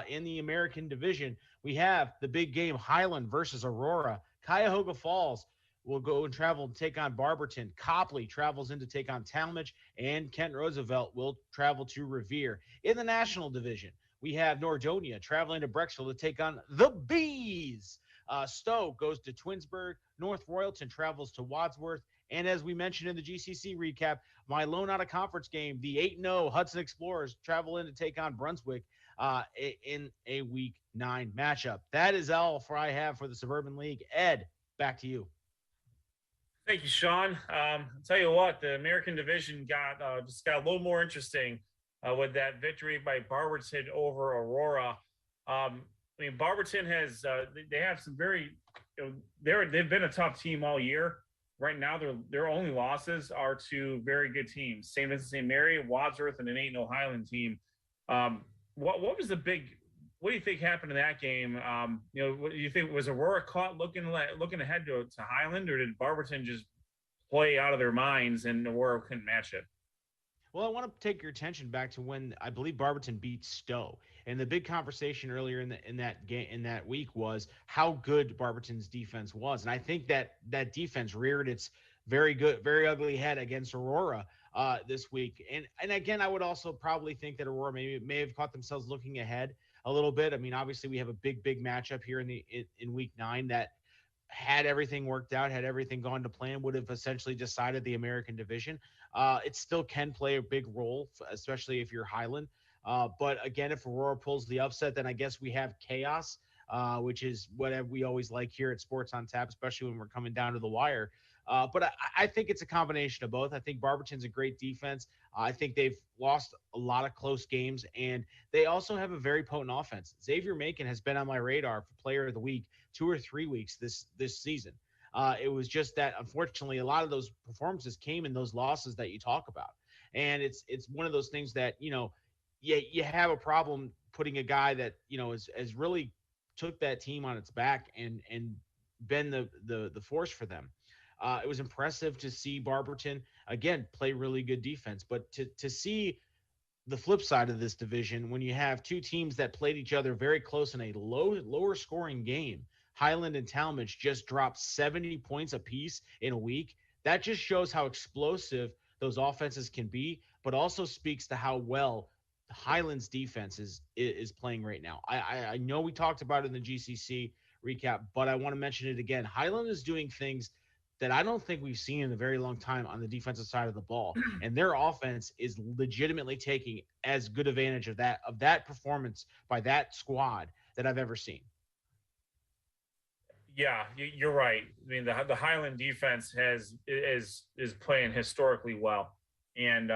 in the American Division. We have the big game, Highland versus Aurora. Cuyahoga Falls will go and travel and take on Barberton. Copley travels in to take on Talmadge, and Kent Roosevelt will travel to Revere. In the National Division, we have Nordonia traveling to Brecksville to take on the Bees. Stowe goes to Twinsburg. North Royalton travels to Wadsworth. And as we mentioned in the GCC recap, my lone out of conference game, the 8-0 Hudson Explorers travel in to take on Brunswick in a Week 9 matchup. That is all for I have for the Suburban League. Ed, back to you. Thank you, Sean. I'll tell you what, the American Division just got a little more interesting with that victory by Barberton over Aurora. Barberton has they have some very, they've been a tough team all year. Right now, their only losses are to very good teams: St. Vincent St. Mary, Wadsworth, and an 8-0 Highland team. What was the big? What do you think happened in that game? What do you think, was Aurora caught looking ahead to Highland, or did Barberton just play out of their minds and Aurora couldn't match it? Well, I want to take your attention back to when I believe Barberton beat Stowe, and the big conversation earlier in that week was how good Barberton's defense was, and I think that defense reared its very ugly head against Aurora this week. And again, I would also probably think that Aurora may have caught themselves looking ahead a little bit. I mean, obviously we have a big matchup here in Week 9 that, had everything worked out, had everything gone to plan, would have essentially decided the American Division. It still can play a big role, especially if you're Highland. But again, if Aurora pulls the upset, then I guess we have chaos, which is what we always like here at Sports on Tap, especially when we're coming down to the wire. But I think it's a combination of both. I think Barberton's a great defense. I think they've lost a lot of close games, and they also have a very potent offense. Xavier Macon has been on my radar for Player of the Week 2 or 3 weeks this season. It was just that, unfortunately, a lot of those performances came in those losses that you talk about. And it's one of those things that, you have a problem putting a guy that, has really took that team on its back and been the force for them. It was impressive to see Barberton, again, play really good defense. But to see the flip side of this division, when you have two teams that played each other very close in a lower scoring game, Highland and Talmadge just dropped 70 points apiece in a week. That just shows how explosive those offenses can be, but also speaks to how well Highland's defense is playing right now. I know we talked about it in the GCC recap, but I want to mention it again. Highland is doing things that I don't think we've seen in a very long time on the defensive side of the ball. And their offense is legitimately taking as good advantage of that performance by that squad that I've ever seen. Yeah, you're right. I mean, the Highland defense is playing historically well, and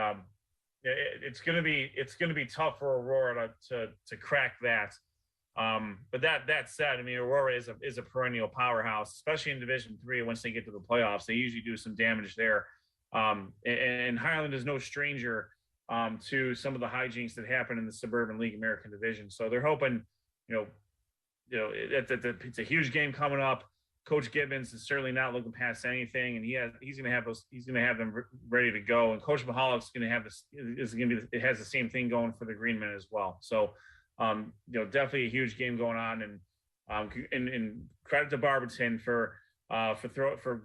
it's going to be tough for Aurora to crack that. But that said, I mean, Aurora is a perennial powerhouse, especially in Division III. Once they get to the playoffs, they usually do some damage there. And Highland is no stranger to some of the hijinks that happen in the Suburban League American Division. So they're hoping, it's a huge game coming up. Coach Gibbons is certainly not looking past anything, and he's going to have them ready to go. And Coach Mahalik has the same thing going for the Greenmen as well. So. Definitely a huge game going on, and credit to Barberton for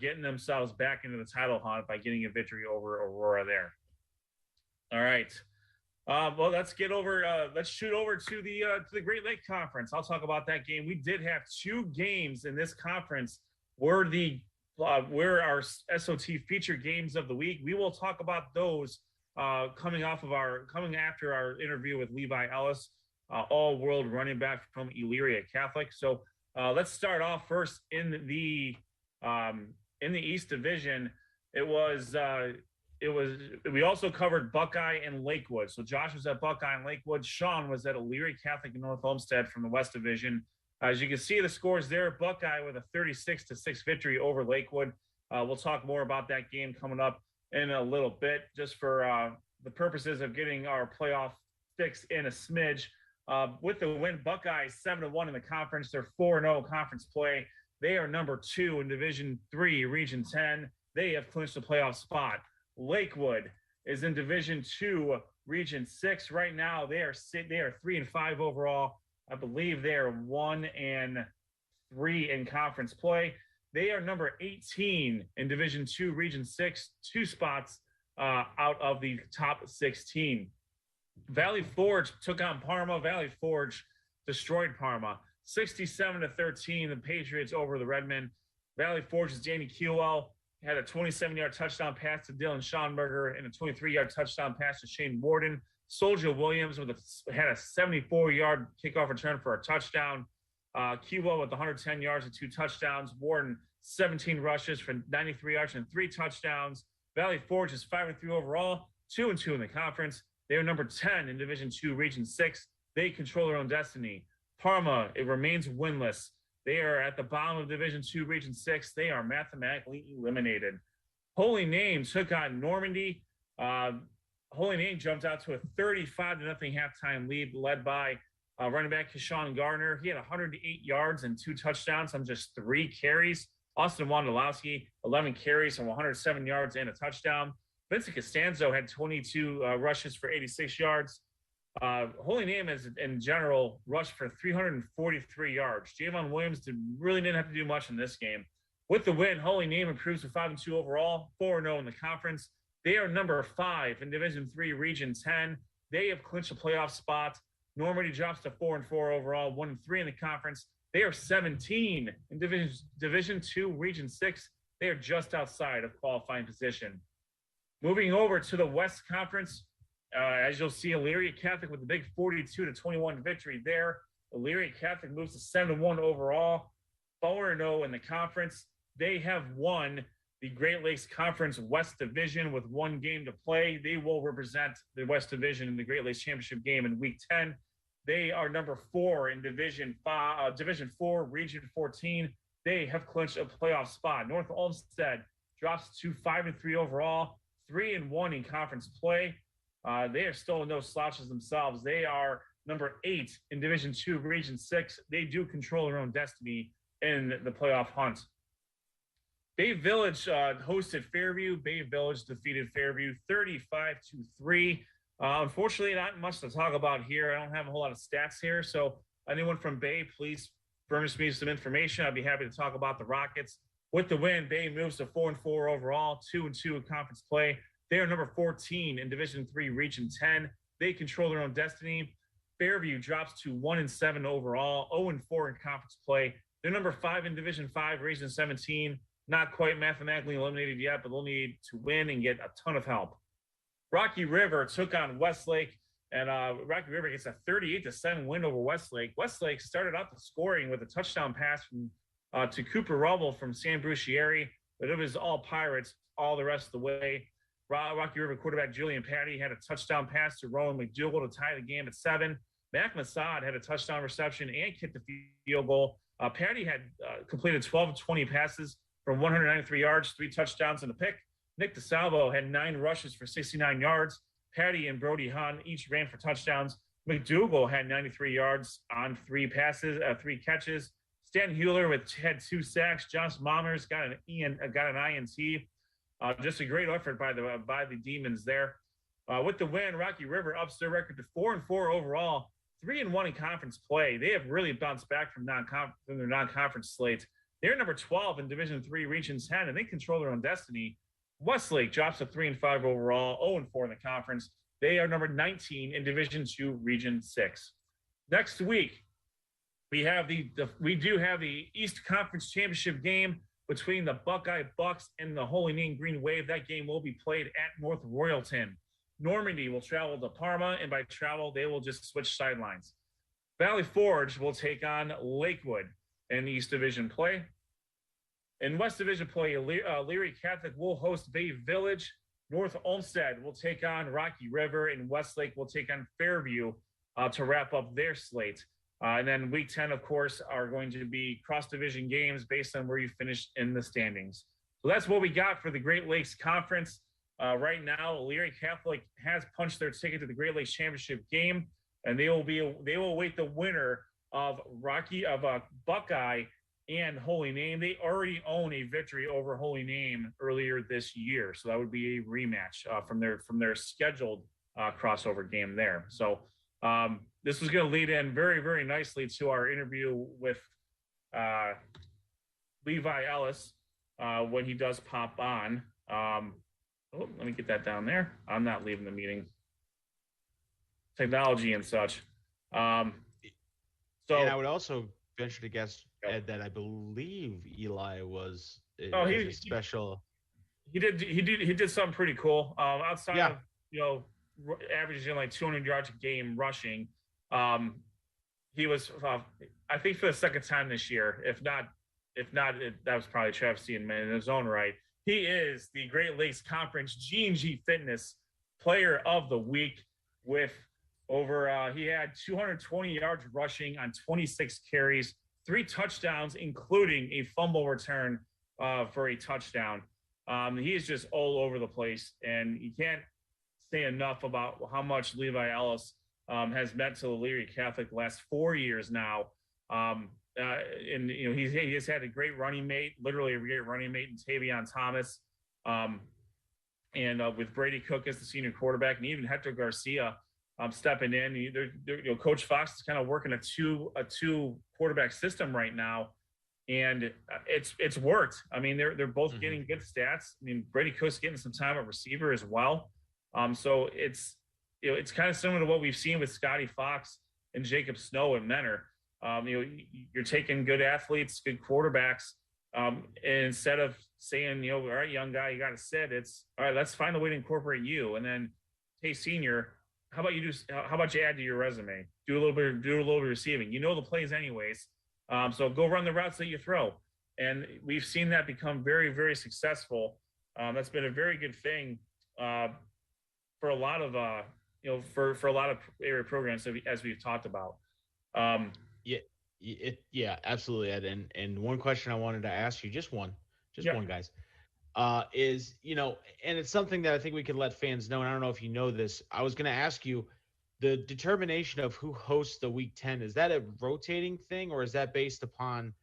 getting themselves back into the title hunt by getting a victory over Aurora there. All right. Well, let's shoot over to the Great Lake Conference. I'll talk about that game. We did have 2 games in this conference were our SOT feature games of the week. We will talk about those coming after our interview with Levi Ellis. All-world running back from Elyria Catholic. So let's start off first in the East Division. We also covered Buckeye and Lakewood. So Josh was at Buckeye and Lakewood. Sean was at Elyria Catholic in North Olmsted from the West Division. As you can see the scores there, Buckeye with a 36-6 victory over Lakewood. We'll talk more about that game coming up in a little bit, just for the purposes of getting our playoff 6 and a smidge. With the win, Buckeyes 7-1 in the conference. They're 4-0 conference play. They are number 2 in Division 3, Region 10. They have clinched the playoff spot. Lakewood is in Division 2, Region 6. Right now, they are 3-5 overall. I believe they are 1-3 in conference play. They are number 18 in Division 2, Region 6, 2 spots out of the top 16. Valley Forge took on Parma. Valley Forge destroyed Parma. 67-13, the Patriots over the Redmen. Valley Forge's Danny Keelwell had a 27-yard touchdown pass to Dylan Schonberger and a 23-yard touchdown pass to Shane Warden. Soldier Williams had a 74-yard kickoff return for a touchdown. Keelwell with 110 yards and 2 touchdowns. Warden 17 rushes for 93 yards and 3 touchdowns. Valley Forge is 5-3 overall, 2-2 in the conference. They are number 10 in Division 2, Region 6. They control their own destiny. Parma, it remains winless. They are at the bottom of Division 2, Region 6. They are mathematically eliminated. Holy Name took on Normandy. Holy Name jumped out to a 35-0 halftime lead, led by running back Keshawn Gardner. He had 108 yards and 2 touchdowns on just 3 carries. Austin Wondolowski, 11 carries and 107 yards and a touchdown. Vincent Costanzo had 22 rushes for 86 yards. Holy Name has, in general, rushed for 343 yards. Javon Williams didn't have to do much in this game. With the win, Holy Name improves to 5-2 overall, 4-0 in the conference. They are number 5 in Division 3, Region 10. They have clinched a playoff spot. Normandy drops to 4-4 overall, 1-3 in the conference. They are 17 in Division 2, Region 6. They are just outside of qualifying position. Moving over to the West Conference, as you'll see, Elyria Catholic with a big 42-21 victory there. Elyria Catholic moves to 7-1 overall, 4-0 in the conference. They have won the Great Lakes Conference West Division with 1 game to play. They will represent the West Division in the Great Lakes Championship game in Week 10. They are number 4 in Division 4, Region 14. They have clinched a playoff spot. North Olmsted drops to 5-3 overall, 3-1 in conference play. They are still no slouches themselves. They are number 8 in Division 2, Region 6. They do control their own destiny in the playoff hunt. Bay Village hosted Fairview. Bay Village defeated Fairview 35-3. Unfortunately, not much to talk about here. I don't have a whole lot of stats here. So anyone from Bay, please furnish me some information. I'd be happy to talk about the Rockets. With the win, Bay moves to 4-4 overall, 2-2 in conference play. They are number 14 in Division 3, Region 10. They control their own destiny. Fairview drops to 1-7 overall, 0-4 in conference play. They're number 5 in Division 5, Region 17. Not quite mathematically eliminated yet, but they'll need to win and get a ton of help. Rocky River took on Westlake, and Rocky River gets a 38-7 win over Westlake. Westlake started out the scoring with a touchdown pass to Cooper Rubble from San Brucieri, but it was all Pirates all the rest of the way. Rocky River quarterback Julian Patty had a touchdown pass to Rowan McDougal to tie the game at 7. Mac Masad had a touchdown reception and kicked the field goal. Patty had completed 12 of 20 passes for 193 yards, 3 touchdowns and a pick. Nick DeSalvo had 9 rushes for 69 yards. Patty and Brody Hahn each ran for touchdowns. McDougal had 93 yards on 3 catches. Stan Hewler had 2 sacks. Josh Mammers got an INT. Just a great effort by the Demons there. With the win, Rocky River ups their record to 4-4 overall, 3-1 in conference play. They have really bounced back from their non-conference slate. They're number 12 in Division 3, Region 10, and they control their own destiny. Westlake drops to 3-5 overall, 0-4 in the conference. They are number 19 in Division 2, Region 6. Next week, we do have the East Conference Championship game between the Buckeye Bucks and the Holy Name Green Wave. That game will be played at North Royalton. Normandy will travel to Parma, and by travel, they will just switch sidelines. Valley Forge will take on Lakewood in East Division play. In West Division play, Elyria Catholic will host Bay Village. North Olmsted will take on Rocky River, and Westlake will take on Fairview to wrap up their slate. And then Week 10, of course, are going to be cross-division games based on where you finished in the standings. So that's what we got for the Great Lakes Conference. Right now, Elyria Catholic has punched their ticket to the Great Lakes Championship game, and they will await the winner of Buckeye and Holy Name. They already own a victory over Holy Name earlier this year, so that would be a rematch from their scheduled crossover game there. So this was going to lead in very, very nicely to our interview with Levi Ellis when he does pop on. Let me get that down there. I'm not leaving the meeting. Technology and such. And I would also venture to guess, Ed, that I believe Eli was a special. He did something pretty cool. Outside of averaging like 200 yards a game rushing. He was I think for the second time this year. If not, that was probably travesty in his own right. He is the Great Lakes Conference G&G Fitness Player of the Week with he had 220 yards rushing on 26 carries, 3 touchdowns, including a fumble return for a touchdown. He is just all over the place, and you can't say enough about how much Levi Ellis has meant to the Elyria Catholic the last 4 years now. And he has had a great running mate, literally a great running mate in Tavion Thomas, and with Brady Cook as the senior quarterback, and even Hector Garcia stepping in. Coach Fox is kind of working a two quarterback system right now, and it's worked. I mean, they're both getting good stats. I mean, Brady Cook's getting some time at receiver as well. So it's kind of similar to what we've seen with Scotty Fox and Jacob Snow and Menor. You're taking good athletes, good quarterbacks, and instead of saying, all right, young guy, you got to sit, it's all right, let's find a way to incorporate you. And then, hey, senior, how about you add to your resume? Do a little bit of receiving. You know the plays anyways. So go run the routes that you throw. And we've seen that become very, very successful. That's been a very good thing for a lot of for a lot of area programs as we've talked about. Yeah, absolutely, Ed. And one question I wanted to ask you, just one, guys, is, and it's something that I think we could let fans know. And I don't know if you know this. I was going to ask you, the determination of who hosts the Week 10, is that a rotating thing, or is that based upon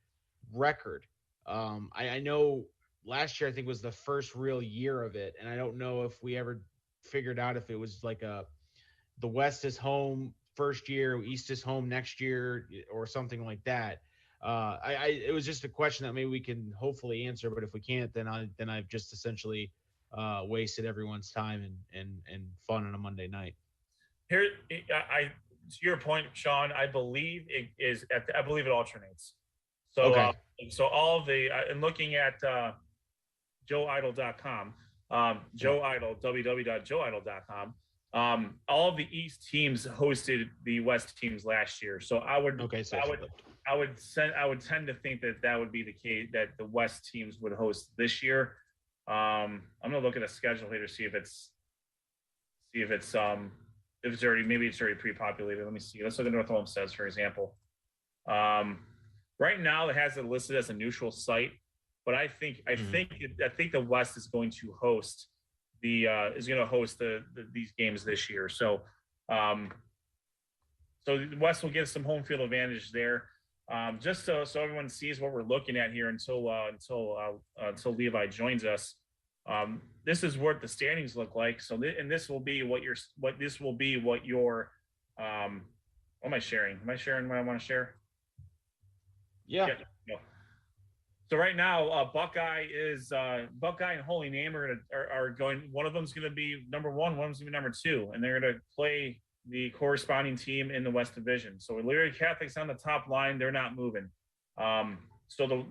record? I know last year I think was the first real year of it, and I don't know if we ever figured out if it was like the West is home first year, East is home next year, or something like that. It was just a question that maybe we can hopefully answer, but if we can't, then I've just essentially wasted everyone's time and fun on a Monday night. Here, to your point, Sean, I believe I believe it alternates. So, okay. So all of the and looking at joeidle.com, www.joeidle.com. All of the East teams hosted the West teams last year. So I would tend to think that would be the case, that the West teams would host this year. I'm gonna look at a schedule here to see if it's already pre-populated. Let me see. Let's look at North Olmsted, for example. Right now it has it listed as a neutral site, but I think the West is going to host these games this year. So the West will get some home field advantage there. Just so everyone sees what we're looking at here until Levi joins us. This is what the standings look like. So this will be what am I sharing? Am I sharing what I want to share? Yeah. So right now, Buckeye and Holy Name are going. One of them's going to be number 1, one of them's going to be number 2, and they're going to play the corresponding team in the West Division. So Elyria Catholic's on the top line; they're not moving. So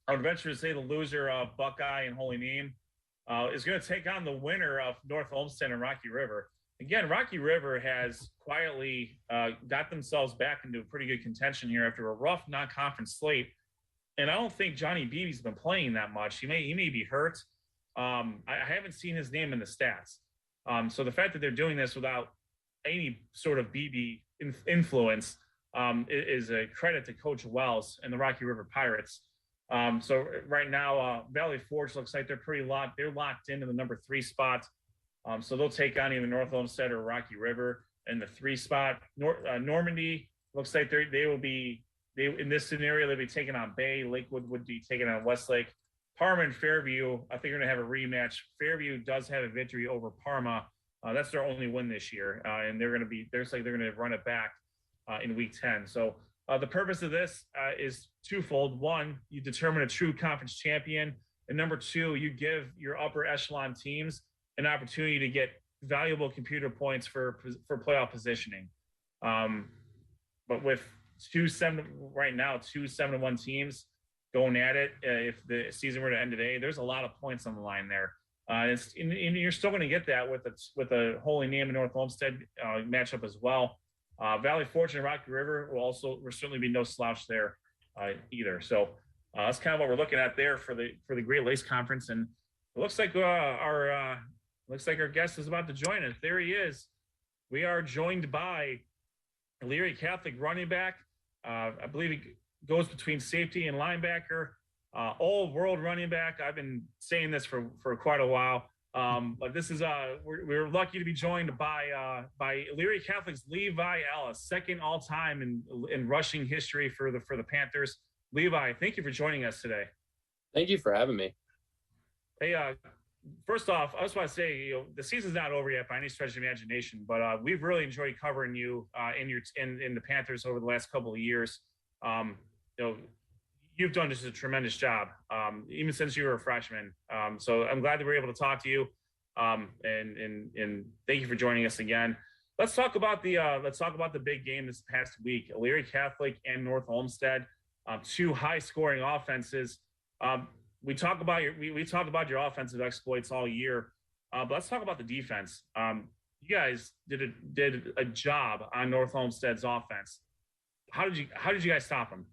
I would venture to say the loser of Buckeye and Holy Name is going to take on the winner of North Olmsted and Rocky River. Again, Rocky River has quietly got themselves back into a pretty good contention here after a rough non-conference slate. And I don't think Johnny Beebe's been playing that much. He may be hurt. I haven't seen his name in the stats. So the fact that they're doing this without any sort of Beebe influence is a credit to Coach Wells and the Rocky River Pirates. So right now, Valley Forge looks like they're pretty locked. They're locked into the number 3 spot. So they'll take on either North Olmsted or Rocky River in the 3 spot. Normandy looks like they will be in this scenario. They'll be taking on Bay. Lakewood would be taking on Westlake. Parma and Fairview, I think, are going to have a rematch. Fairview does have a victory over Parma. That's their only win this year, and they're going to run it back in week 10. So the purpose of this is twofold. One, you determine a true conference champion, and number 2, you give your upper echelon teams an opportunity to get valuable computer points for playoff positioning. But with 7-1 teams going at it, if the season were to end today, there's a lot of points on the line there. And you're still going to get that with a Holy Name and North Olmsted matchup as well. Valley Forge and Rocky River will certainly be no slouch there either. So that's kind of what we're looking at there for the Great Lakes Conference. And it looks like our guest is about to join us. There he is. We are joined by Elyria Catholic running back. I believe he goes between safety and linebacker. All-world running back. I've been saying this for quite a while. But this is we're lucky to be joined by Elyria Catholic's Levi Ellis, second all-time in rushing history for the Panthers. Levi, thank you for joining us today. Thank you for having me. Hey, first off, I just want to say, the season's not over yet by any stretch of the imagination, but we've really enjoyed covering you in the Panthers over the last couple of years. You've done just a tremendous job, even since you were a freshman. So I'm glad that we're able to talk to you, and thank you for joining us again. Let's talk about the big game this past week. Elyria Catholic and North Olmsted, 2 high-scoring offenses. We talk about your offensive exploits all year, but let's talk about the defense. You guys did a job on North Olmsted's offense. How did you guys stop them?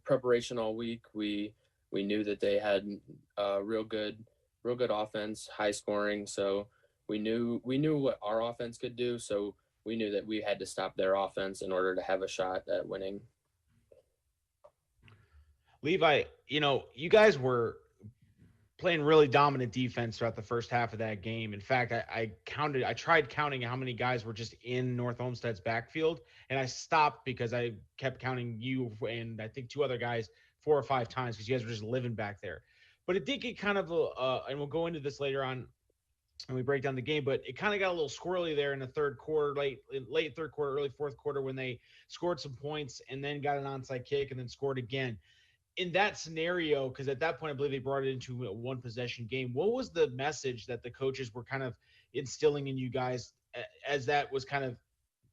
Preparation all week. We knew that they had real good offense, high scoring. So we knew what our offense could do. So we knew that we had to stop their offense in order to have a shot at winning. Levi, you guys were playing really dominant defense throughout the first half of that game. In fact, I tried counting how many guys were just in North Olmsted's backfield, and I stopped because I kept counting you and I think 2 other guys 4 or 5 times because you guys were just living back there. But it did get kind of and we'll go into this later on when we break down the game, but it kind of got a little squirrely there in the third quarter, late third quarter, early fourth quarter, when they scored some points and then got an onside kick and then scored again. In that scenario, because at that point, I believe they brought it into a 1-possession game, what was the message that the coaches were kind of instilling in you guys as that was kind of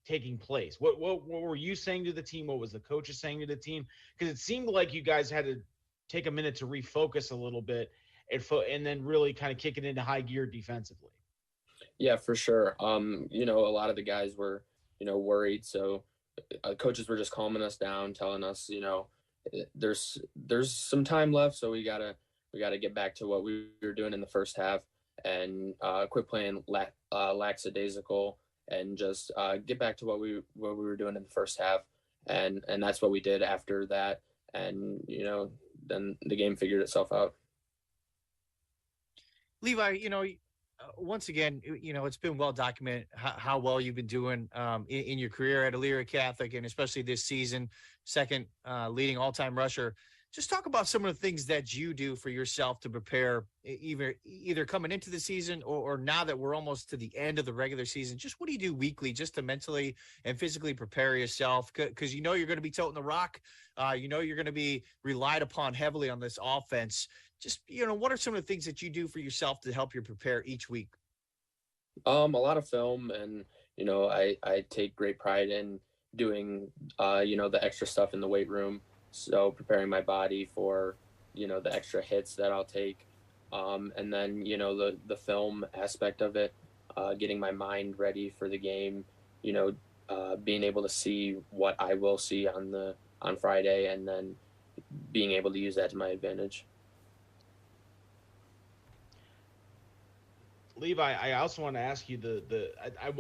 taking place? What were you saying to the team? What was the coaches saying to the team? Because it seemed like you guys had to take a minute to refocus a little bit and then really kind of kick it into high gear defensively. Yeah, for sure. A lot of the guys were, worried. So coaches were just calming us down, telling us, there's some time left, so we gotta get back to what we were doing in the first half and quit playing lackadaisical and just get back to what we were doing in the first half, and that's what we did after that, and then the game figured itself out. Levi, once again, it's been well documented how well you've been doing in your career at Elyria Catholic, and especially this season, second leading all-time rusher. Just talk about some of the things that you do for yourself to prepare either coming into the season or now that we're almost to the end of the regular season. Just what do you do weekly just to mentally and physically prepare yourself? Because you're going to be toting the rock. You're going to be relied upon heavily on this offense. Just, what are some of the things that you do for yourself to help you prepare each week? A lot of film, and, I take great pride in doing, the extra stuff in the weight room. So preparing my body for, the extra hits that I'll take. And then, the film aspect of it, getting my mind ready for the game, being able to see what I will see on Friday, and then being able to use that to my advantage. Levi, I also want to ask you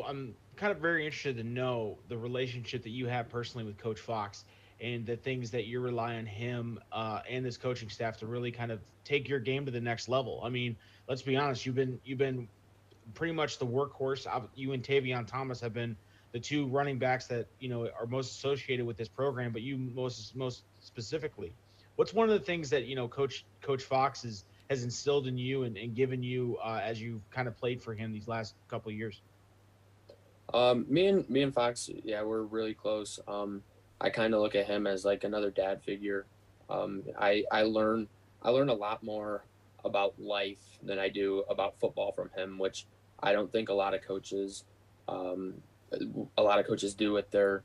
I'm kind of very interested to know the relationship that you have personally with Coach Fox. and the things that you rely on him and this coaching staff to really kind of take your game to the next level. I mean, let's be honest, you've been pretty much the workhorse. You and Tavion Thomas have been the two running backs that are most associated with this program, but you most specifically. What's one of the things that Coach Fox has instilled in you and given you as you've kind of played for him these last couple of years? Me and Fox, yeah, we're really close. I kind of look at him as like another dad figure. I learn a lot more about life than I do about football from him, which I don't think a lot of coaches do with their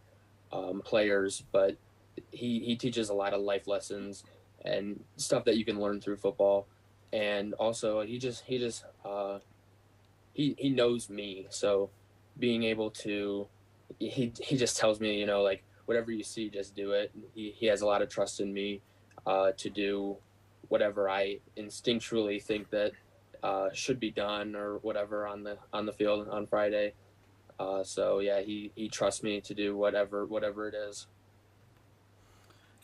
players. But he teaches a lot of life lessons and stuff that you can learn through football. And also he knows me, so being able to he just tells me, like, whatever you see, just do it. He has a lot of trust in me to do whatever I instinctually think that should be done or whatever on the field on Friday. So yeah, he trusts me to do whatever it is.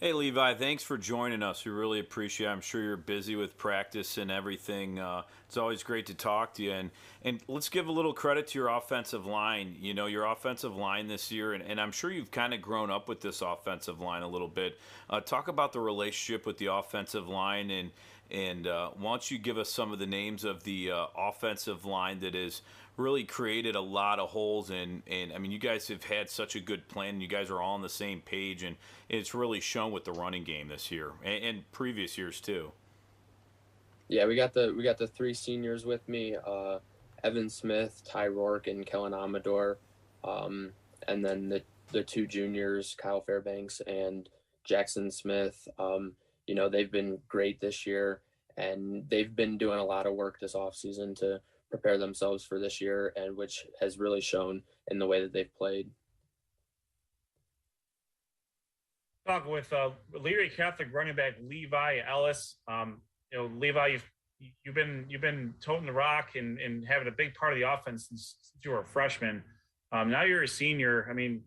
Hey, Levi, thanks for joining us. We really appreciate it. I'm sure you're busy with practice and everything. It's always great to talk to you. And let's give a little credit to your offensive line. Your offensive line this year, and I'm sure you've kind of grown up with this offensive line a little bit. Talk about the relationship with the offensive line, and why don't you give us some of the names of the offensive line that is really created a lot of holes, and I mean, you guys have had such a good plan. You guys are all on the same page, and it's really shown with the running game this year and previous years too. Yeah, we got the three seniors with me, Evan Smith, Ty Rourke, and Kellen Amador, and then the two juniors, Kyle Fairbanks and Jackson Smith. They've been great this year, and they've been doing a lot of work this offseason to prepare themselves for this year, and which has really shown in the way that they've played. Talk with Elyria Catholic running back Levi Ellis. Levi, you've been toting the rock and having a big part of the offense since you were a freshman. Now you're a senior. I mean,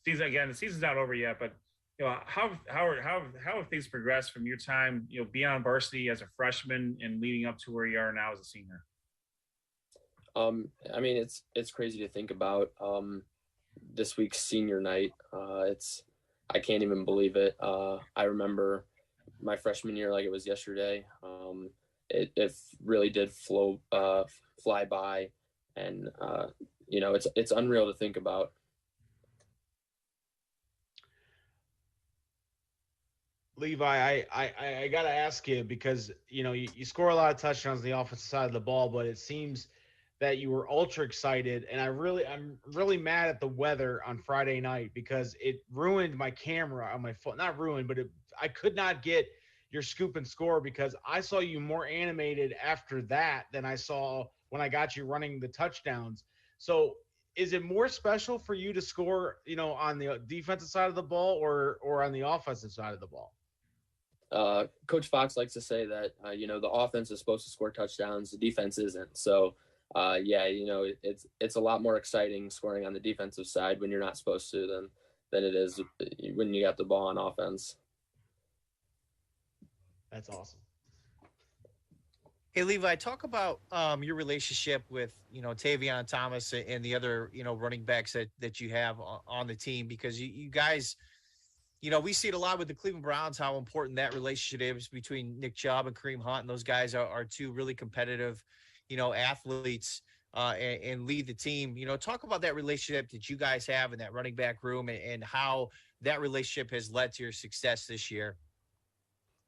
the season's not over yet, but how have things progressed from your time beyond varsity as a freshman and leading up to where you are now as a senior? I mean, it's crazy to think about this week's senior night. I can't even believe it. I remember my freshman year like it was yesterday. It really did fly by, and it's unreal to think about. Levi, I gotta ask you, because you score a lot of touchdowns on the offensive side of the ball, but it seems that you were ultra excited, and I'm really mad at the weather on Friday night because it ruined my camera on my phone. Not ruined, but I could not get your scoop and score because I saw you more animated after that than I saw when I got you running the touchdowns. So is it more special for you to score, on the defensive side of the ball or on the offensive side of the ball? Coach Fox likes to say that, the offense is supposed to score touchdowns, the defense isn't. So it's a lot more exciting scoring on the defensive side when you're not supposed to than it is when you got the ball on offense. That's awesome. Hey, Levi, talk about your relationship with, Tavion Thomas and the other, running backs that you have on the team, because you guys, we see it a lot with the Cleveland Browns, how important that relationship is between Nick Chubb and Kareem Hunt. And those guys are two really competitive, athletes and lead the team. Talk about that relationship that you guys have in that running back room and how that relationship has led to your success this year.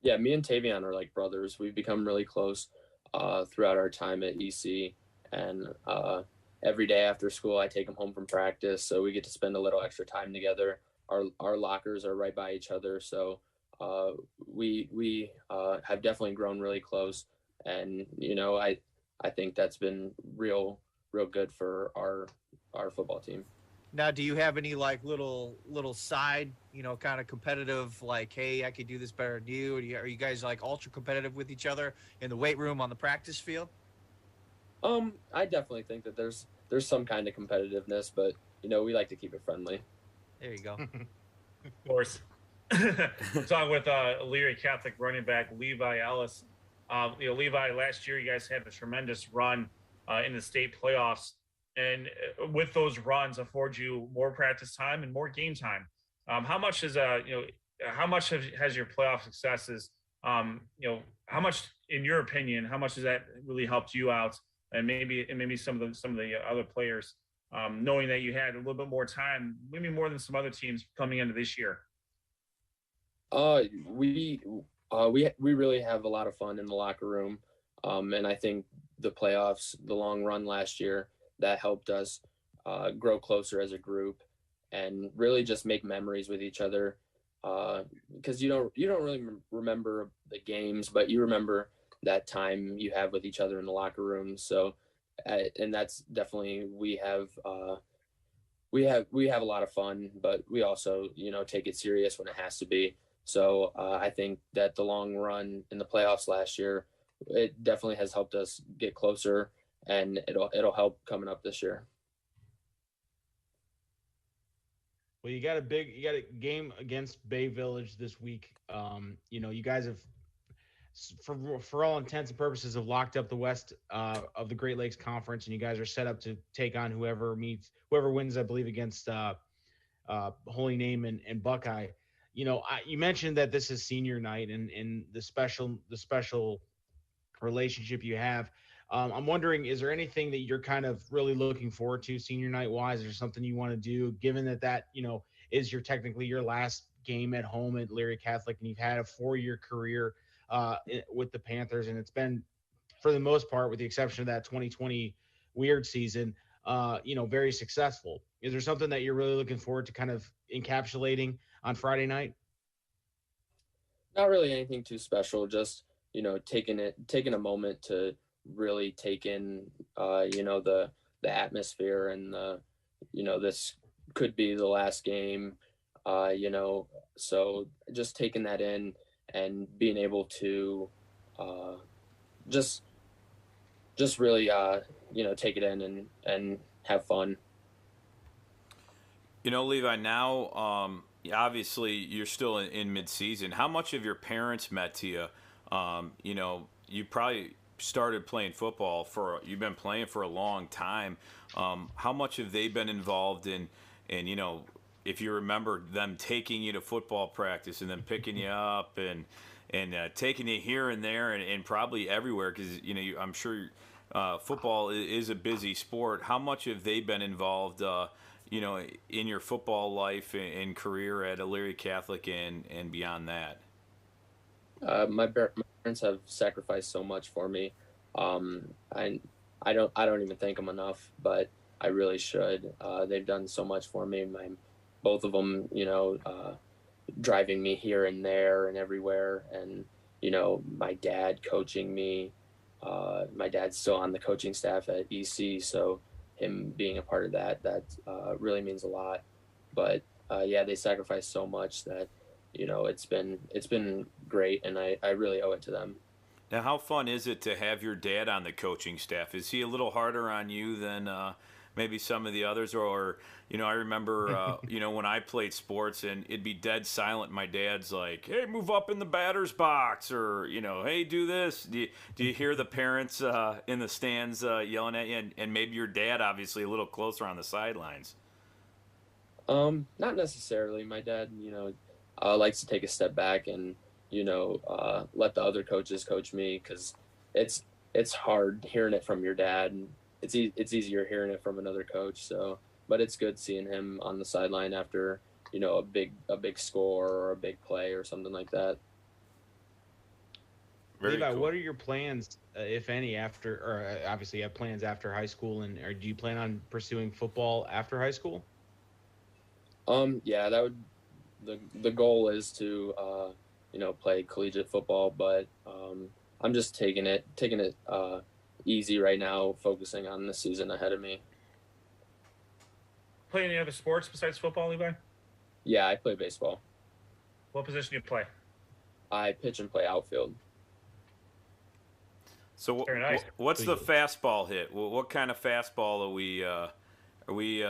Yeah, me and Tavion are like brothers. We've become really close throughout our time at EC, and every day after school I take him home from practice, so we get to spend a little extra time together. Our lockers are right by each other, so we have definitely grown really close, and I think that's been real good for our football team. Now, do you have any like little side, kind of competitive, like, hey, I could do this better than you? Are you guys like ultra competitive with each other in the weight room, on the practice field? I definitely think that there's some kind of competitiveness, but we like to keep it friendly. There you go. Of course. talking with Elyria Catholic running back Levi Ellis. Levi, last year you guys had a tremendous run in the state playoffs, and with those runs, afford you more practice time and more game time. How much is how much has your playoff successes? How much, in your opinion, how much has that really helped you out, and maybe some of the other players, knowing that you had a little bit more time, maybe more than some other teams coming into this year? We really have a lot of fun in the locker room, and I think the playoffs, the long run last year, that helped us grow closer as a group, and really just make memories with each other. Because you don't really remember the games, but you remember that time you have with each other in the locker room. So, and that's definitely we have a lot of fun, but we also take it serious when it has to be. So I think that the long run in the playoffs last year, it definitely has helped us get closer, and it'll help coming up this year. Well, you got a game against Bay Village this week. You guys have, for all intents and purposes, have locked up the West of the Great Lakes Conference, and you guys are set up to take on whoever wins, I believe, against Holy Name and Buckeye. You mentioned that this is senior night and the special relationship you have. I'm wondering, is there anything that you're kind of really looking forward to senior night wise? Is there something you want to do, given that is technically your last game at home at Elyria Catholic, and you've had a 4-year career with the Panthers, and it's been, for the most part, with the exception of that 2020 weird season, very successful. Is there something that you're really looking forward to kind of encapsulating on Friday night? Not really anything too special, just taking a moment to really take in the atmosphere, and this could be the last game, so just taking that in and being able to just really take it in and have fun. Levi, now obviously you're still in mid-season. How much have your parents meant to you? You probably started playing football you've been playing for a long time. How much have they been involved in, and if you remember them taking you to football practice and then picking you up and taking you here and there and probably everywhere, because I'm sure football is a busy sport. How much have they been involved in your football life and career at Elyria Catholic and beyond that? My parents have sacrificed so much for me. I don't even thank them enough, but I really should. They've done so much for me. Both of them, driving me here and there and everywhere, and my dad coaching me. My dad's still on the coaching staff at EC, so him being a part of that really means a lot. But they sacrificed so much that it's been great, and I really owe it to them. Now, how fun is it to have your dad on the coaching staff? Is he a little harder on you than maybe some of the others? Or, I remember, when I played sports and it'd be dead silent. My dad's like, hey, move up in the batter's box, or, hey, do this. Do you hear the parents in the stands yelling at you? And maybe your dad, obviously, a little closer on the sidelines. Not necessarily. My dad, likes to take a step back and let the other coaches coach me, because it's hard hearing it from your dad, and it's easier hearing it from another coach. So, but it's good seeing him on the sideline after a big score or a big play or something like that. Very Levi, cool. What are your plans, if any, after, or obviously you have plans after high school, or do you plan on pursuing football after high school? Yeah, that would, the goal is to play collegiate football, but I'm just taking it easy right now, focusing on the season ahead of me. Play any other sports besides football, Levi? Yeah, I play baseball. What position do you play? I pitch and play outfield. So very nice. What's the fastball hit? What kind of fastball are we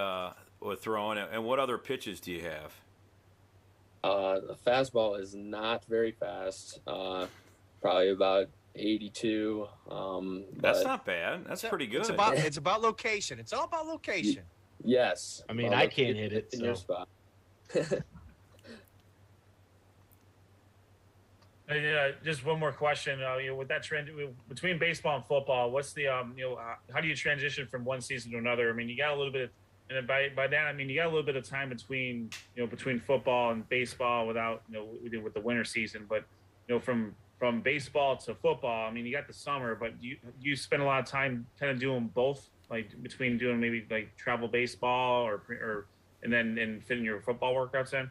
throwing, and what other pitches do you have? The fastball is not very fast. Probably about 82. That's not bad. That's pretty good. It's about location. It's all about location. Yes. I mean, I can't hit it. In So. your spot. Just one more question. With that trend between baseball and football, what's the how do you transition from one season to another? I mean, you got a little bit, and by that I mean you got a little bit of time between football and baseball without with the winter season, but from baseball to football, I mean you got the summer, but you spend a lot of time kind of doing both, like between doing maybe like travel baseball or and fitting your football workouts in.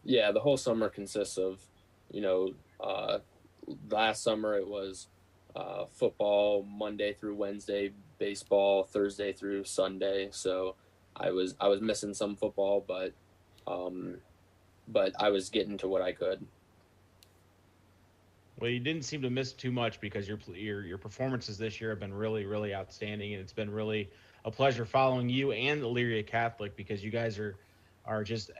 Yeah, the whole summer consists of last summer it was football Monday through Wednesday, baseball Thursday through Sunday. So I was missing some football, but I was getting to what I could. Well, you didn't seem to miss too much because your performances this year have been really, really outstanding, and it's been really a pleasure following you and Elyria Catholic because you guys are just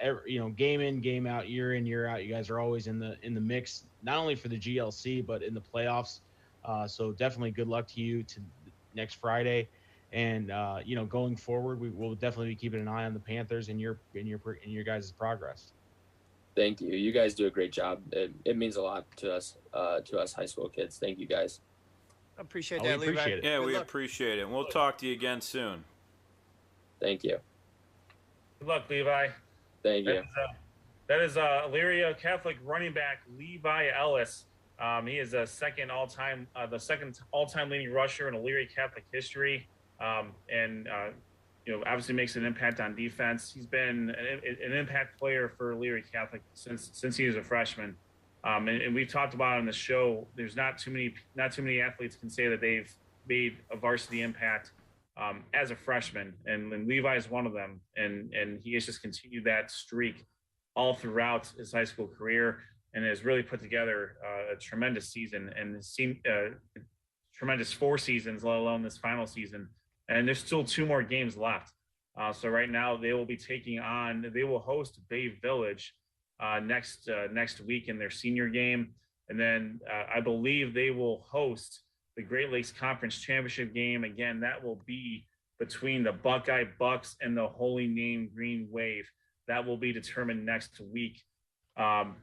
game in, game out, year in, year out. You guys are always in the mix, not only for the GLC but in the playoffs. So definitely good luck to you to next Friday, and going forward, we will definitely be keeping an eye on the Panthers and your guys' progress. Thank you. You guys do a great job. It means a lot to us high school kids. Thank you guys. Appreciate that, Levi. Appreciate it. Yeah, we appreciate it. And we'll talk to you again soon. Thank you. Good luck, Levi. Thank you. That is Elyria Catholic running back Levi Ellis. He is the second all-time leading rusher in Elyria Catholic history, and obviously makes an impact on defense. He's been an impact player for Elyria Catholic since he was a freshman. And we've talked about it on the show. There's not too many athletes can say that they've made a varsity impact as a freshman, and Levi is one of them. And he has just continued that streak all throughout his high school career, and has really put together a tremendous season and has seen tremendous 4 seasons, let alone this final season. And there's still 2 more games left. So right now they will host Bay Village next week in their senior game. And then I believe they will host the Great Lakes Conference Championship game. Again, that will be between the Buckeye Bucks and the Holy Name Green Wave. That will be determined next week. And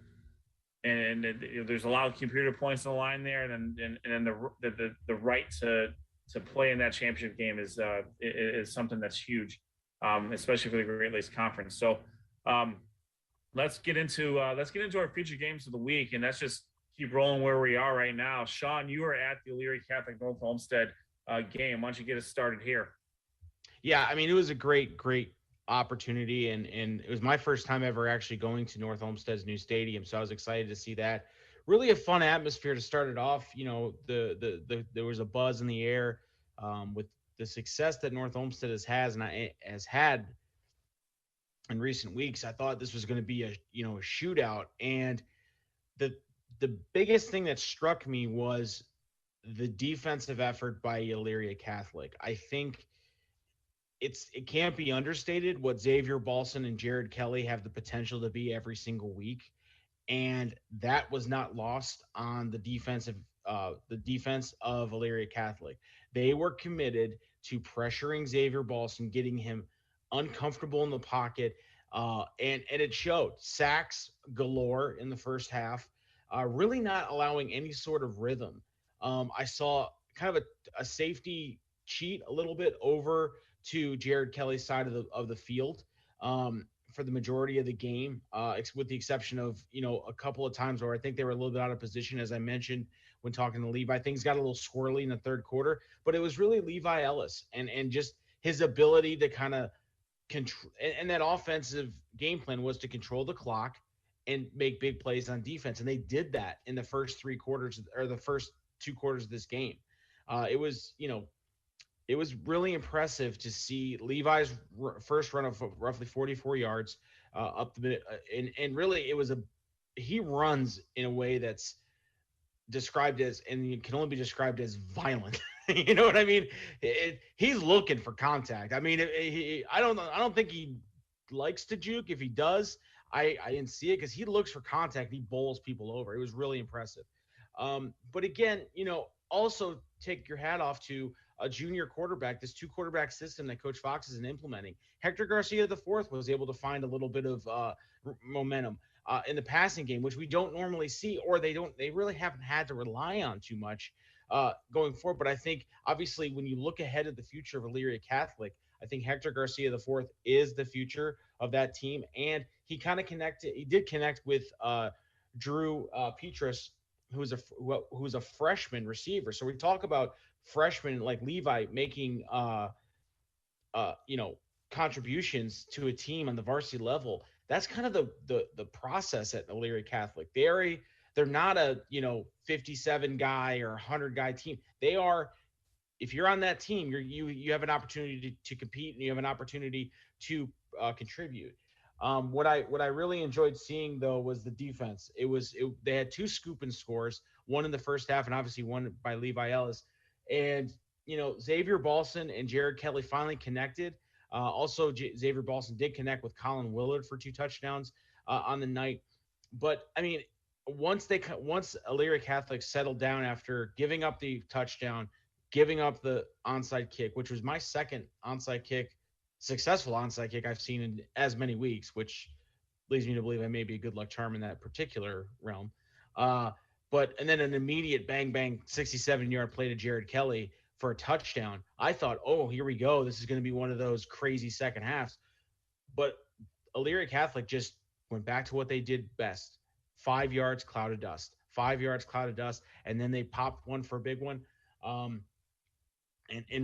there's a lot of computer points on the line there. And then the right to play in that championship game is something that's huge, especially for the Great Lakes Conference. So let's get into our featured games of the week, and let's just keep rolling where we are right now. Sean, you are at the Elyria Catholic North Olmsted game. Why don't you get us started here? Yeah, I mean, it was a great opportunity, and it was my first time ever actually going to North Olmsted's new stadium, so I was excited to see that. Really a fun atmosphere to start it off. There was a buzz in the air with the success that North Olmsted has had in recent weeks. I thought this was going to be a shootout, and the biggest thing that struck me was the defensive effort by Elyria Catholic. I think it can't be understated what Xavier Balson and Jared Kelly have the potential to be every single week. And that was not lost on the defense of Elyria Catholic. They were committed to pressuring Xavier Balson, getting him uncomfortable in the pocket, and it showed. Sacks galore in the first half, really not allowing any sort of rhythm. I saw kind of a safety cheat a little bit over to Jared Kelly's side of the field. For the majority of the game, with the exception of, a couple of times where I think they were a little bit out of position, as I mentioned when talking to Levi. Things got a little squirrely in the third quarter, but it was really Levi Ellis and just his ability to kind of control. And that offensive game plan was to control the clock and make big plays on defense. And they did that in the first 3 quarters, or the first 2 quarters of this game. It was really impressive to see Levi's first run of roughly 44 yards up the minute. And really he runs in a way that's described as, and it can only be described as violent. You know what I mean? He's looking for contact. I mean, I don't think he likes to juke. If he does, I didn't see it because he looks for contact. He bowls people over. It was really impressive. But again, also take your hat off to a junior quarterback, this 2-quarterback system that Coach Fox is implementing. Hector Garcia IV was able to find a little bit of momentum in the passing game, which we don't normally see, or they really haven't had to rely on too much going forward. But I think obviously when you look ahead at the future of Elyria Catholic, I think Hector Garcia IV is the future of that team. And he did connect with Drew Petrus, who's a freshman receiver. So we talk about freshmen like Levi making contributions to a team on the varsity level. That's kind of the process at Elyria Catholic. They're not a 57 guy or 100 guy team. They are, if you're on that team, you have an opportunity to compete, and you have an opportunity to contribute. What I really enjoyed seeing though was the defense. They had 2 scoop and scores, one in the first half and obviously one by Levi Ellis. And Xavier Balson and Jared Kelly finally connected. Also, Xavier Balson did connect with Colin Willard for 2 touchdowns on the night. But I mean, once Elyria Catholic settled down after giving up the touchdown, giving up the onside kick, which was my second successful onside kick I've seen in as many weeks, which leads me to believe I may be a good luck charm in that particular realm. And then an immediate bang 67-yard play to Jared Kelly for a touchdown. I thought, oh, here we go. This is going to be one of those crazy second halves. But Elyria Catholic just went back to what they did best. 5 yards, cloud of dust. 5 yards, cloud of dust. And then they popped one for a big one. And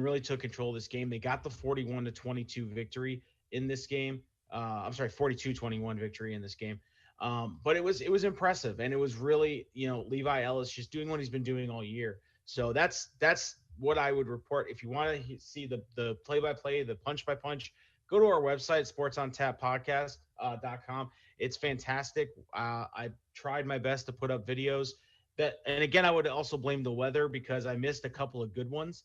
really took control of this game. They got the 41-22 victory in this game. 42-21 victory in this game. But it was impressive, and it was really, Levi Ellis just doing what he's been doing all year. So that's what I would report. If you want to see the play-by-play, the punch-by-punch, go to our website, sportsontap.podcast.com. It's fantastic. I tried my best to put up videos and again, I would also blame the weather because I missed a couple of good ones.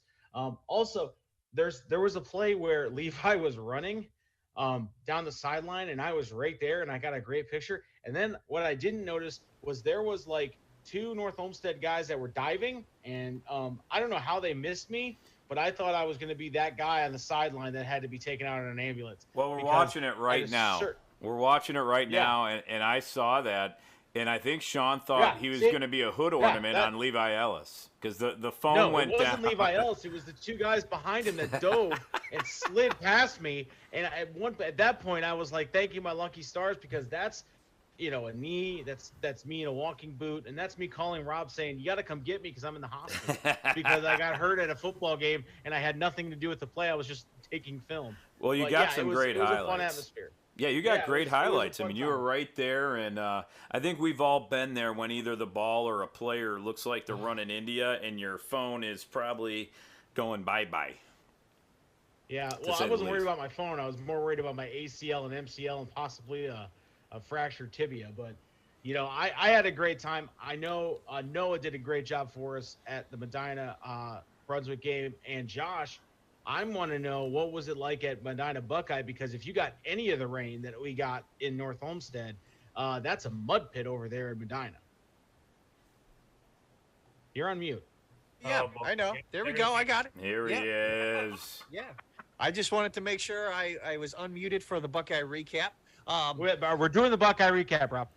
Also, there was a play where Levi was running down the sideline, and I was right there, and I got a great picture. And then what I didn't notice was there was like 2 North Olmsted guys that were diving, and I don't know how they missed me, but I thought I was going to be that guy on the sideline that had to be taken out in an ambulance. Well, we're watching it right now. We're watching it right now, and I saw that. And I think Sean thought he was going to be a hood ornament on Levi Ellis because the phone went down. No, it wasn't Levi Ellis. It was the 2 guys behind him that dove and slid past me. And at that point, I was like, thank you, my lucky stars, because that's, a knee. That's me in a walking boot. And that's me calling Rob saying, you got to come get me because I'm in the hospital because I got hurt at a football game and I had nothing to do with the play. I was just taking film. Well, you got some great highlights. It was a fun atmosphere. Yeah, you got great highlights. I mean, you were right there, and I think we've all been there when either the ball or a player looks like they're running India, and your phone is probably going bye-bye. Yeah, well, I wasn't worried about my phone. I was more worried about my ACL and MCL and possibly a fractured tibia. But, I had a great time. I know Noah did a great job for us at the Medina Brunswick game, and Josh, I want to know what was it like at Medina Buckeye, because if you got any of the rain that we got in North Olmsted, that's a mud pit over there in Medina. You're on mute. Yeah, I know. There we go. I got it. Here he is. Yeah. I just wanted to make sure I was unmuted for the Buckeye recap. We're doing the Buckeye recap, Rob.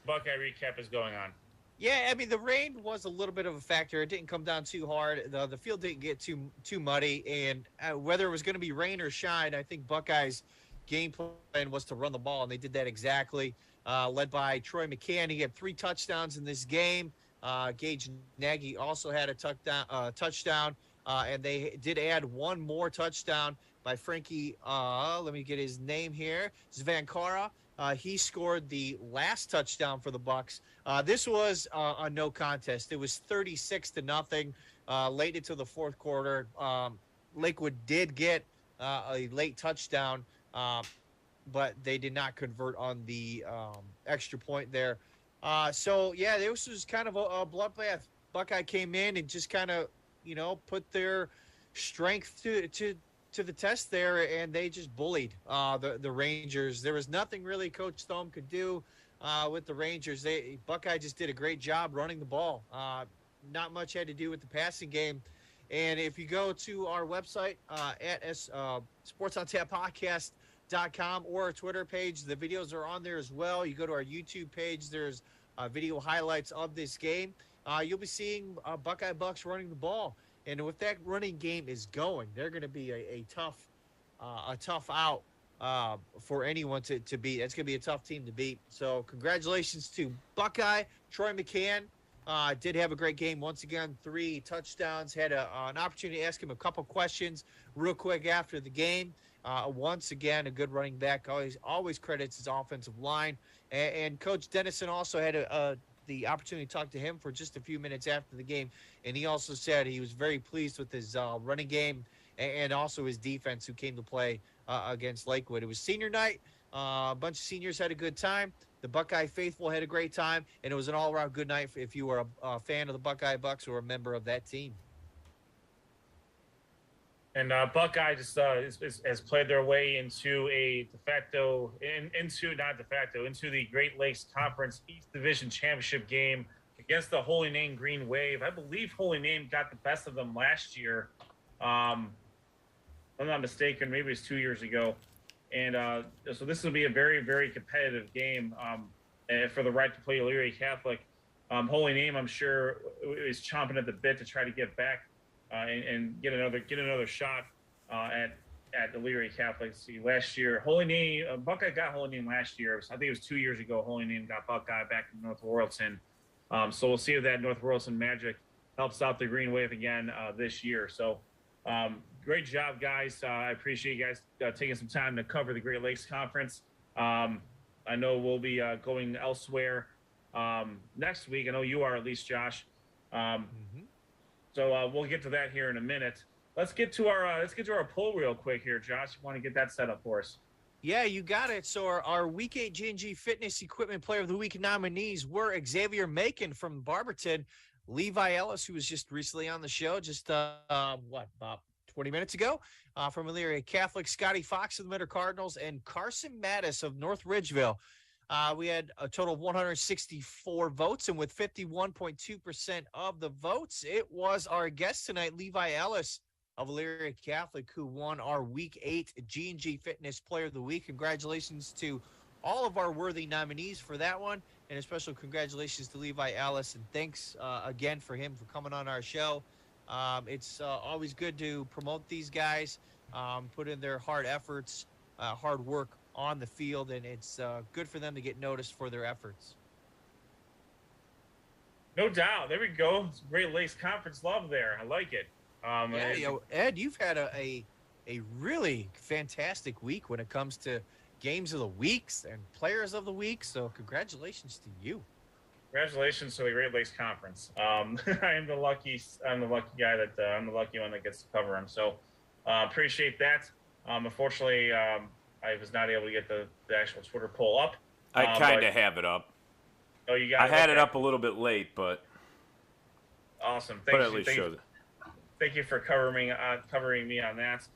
Buckeye recap is going on. Yeah, I mean, the rain was a little bit of a factor. It didn't come down too hard. The field didn't get too muddy. And whether it was going to be rain or shine, I think Buckeyes' game plan was to run the ball, and they did that exactly, led by Troy McCann. He had 3 touchdowns in this game. Gage Nagy also had a touchdown, and they did add one more touchdown by Frankie. Let me get his name here. Zvankara. He scored the last touchdown for the Bucks. This was a no contest. It was 36-0 late into the fourth quarter. Lakewood did get a late touchdown, but they did not convert on the extra point there. This was kind of a bloodbath. Buckeye came in and just kind of, put their strength to to the test there, and they just bullied the Rangers. There was nothing really Coach Thome could do with the Rangers. Buckeye just did a great job running the ball. Not much had to do with the passing game. And if you go to our website at sportsontap.podcast.com or our Twitter page, the videos are on there as well. You go to our YouTube page, there's video highlights of this game. You'll be seeing Buckeye Bucks running the ball. And if that running game is going, they're going to be a tough out for anyone to beat. It's going to be a tough team to beat. So congratulations to Buckeye. Troy McCann did have a great game. Once again, 3 touchdowns. Had an opportunity to ask him a couple questions real quick after the game. Once again, a good running back. Always credits his offensive line. And Coach Dennison also had the opportunity to talk to him for just a few minutes after the game. And he also said he was very pleased with his running game and also his defense who came to play against Lakewood. It was senior night. A bunch of seniors had a good time. The Buckeye faithful had a great time. And it was an all-around good night if you were a fan of the Buckeye Bucks or a member of that team. And Buckeye just has played their way into into the Great Lakes Conference East Division Championship game against the Holy Name Green Wave. I believe Holy Name got the best of them last year. If I'm not mistaken, maybe it was 2 years ago. And so this will be a very, very competitive game for the right to play Elyria Catholic. Holy Name, I'm sure, is chomping at the bit to try to get back and get another shot at Elyria Catholic. See, last year, Holy Name, Buckeye got Holy Name last year. I think it was 2 years ago. Holy Name got Buckeye back in North Royalton. So we'll see if that North Royalton magic helps out the Green Wave again this year. So great job, guys. I appreciate you guys taking some time to cover the Great Lakes Conference. I know we'll be going elsewhere next week. I know you are, at least, Josh. So we'll get to that here in a minute. Let's get to our poll real quick here, Josh. You want to get that set up for us? Yeah, you got it. So our Week 8 G&G Fitness Equipment Player of the Week nominees were Xavier Macon from Barberton, Levi Ellis, who was just recently on the show, just about 20 minutes ago, from Elyria Catholic, Scotty Fox of the Mitter Cardinals, and Carson Mattis of North Ridgeville. We had a total of 164 votes, and with 51.2% of the votes, it was our guest tonight, Levi Ellis of Elyria Catholic, who won our Week 8 G&G Fitness Player of the Week. Congratulations to all of our worthy nominees for that one, and a special congratulations to Levi Ellis, and thanks again for him for coming on our show. It's always good to promote these guys, put in their hard efforts, hard work on the field, and it's good for them to get noticed for their efforts. No doubt. There we go. It's Great Lakes Conference love there. I like it. Ed, you've had a really fantastic week when it comes to games of the weeks and players of the week. So congratulations to you. Congratulations to the Great Lakes Conference. I'm the lucky guy that I'm the lucky one that gets to cover them. So appreciate that. Unfortunately, I was not able to get the actual Twitter poll up. I kind of have it up. Oh, you got it? I had it up a little bit late, but awesome. Thank you for covering me on that.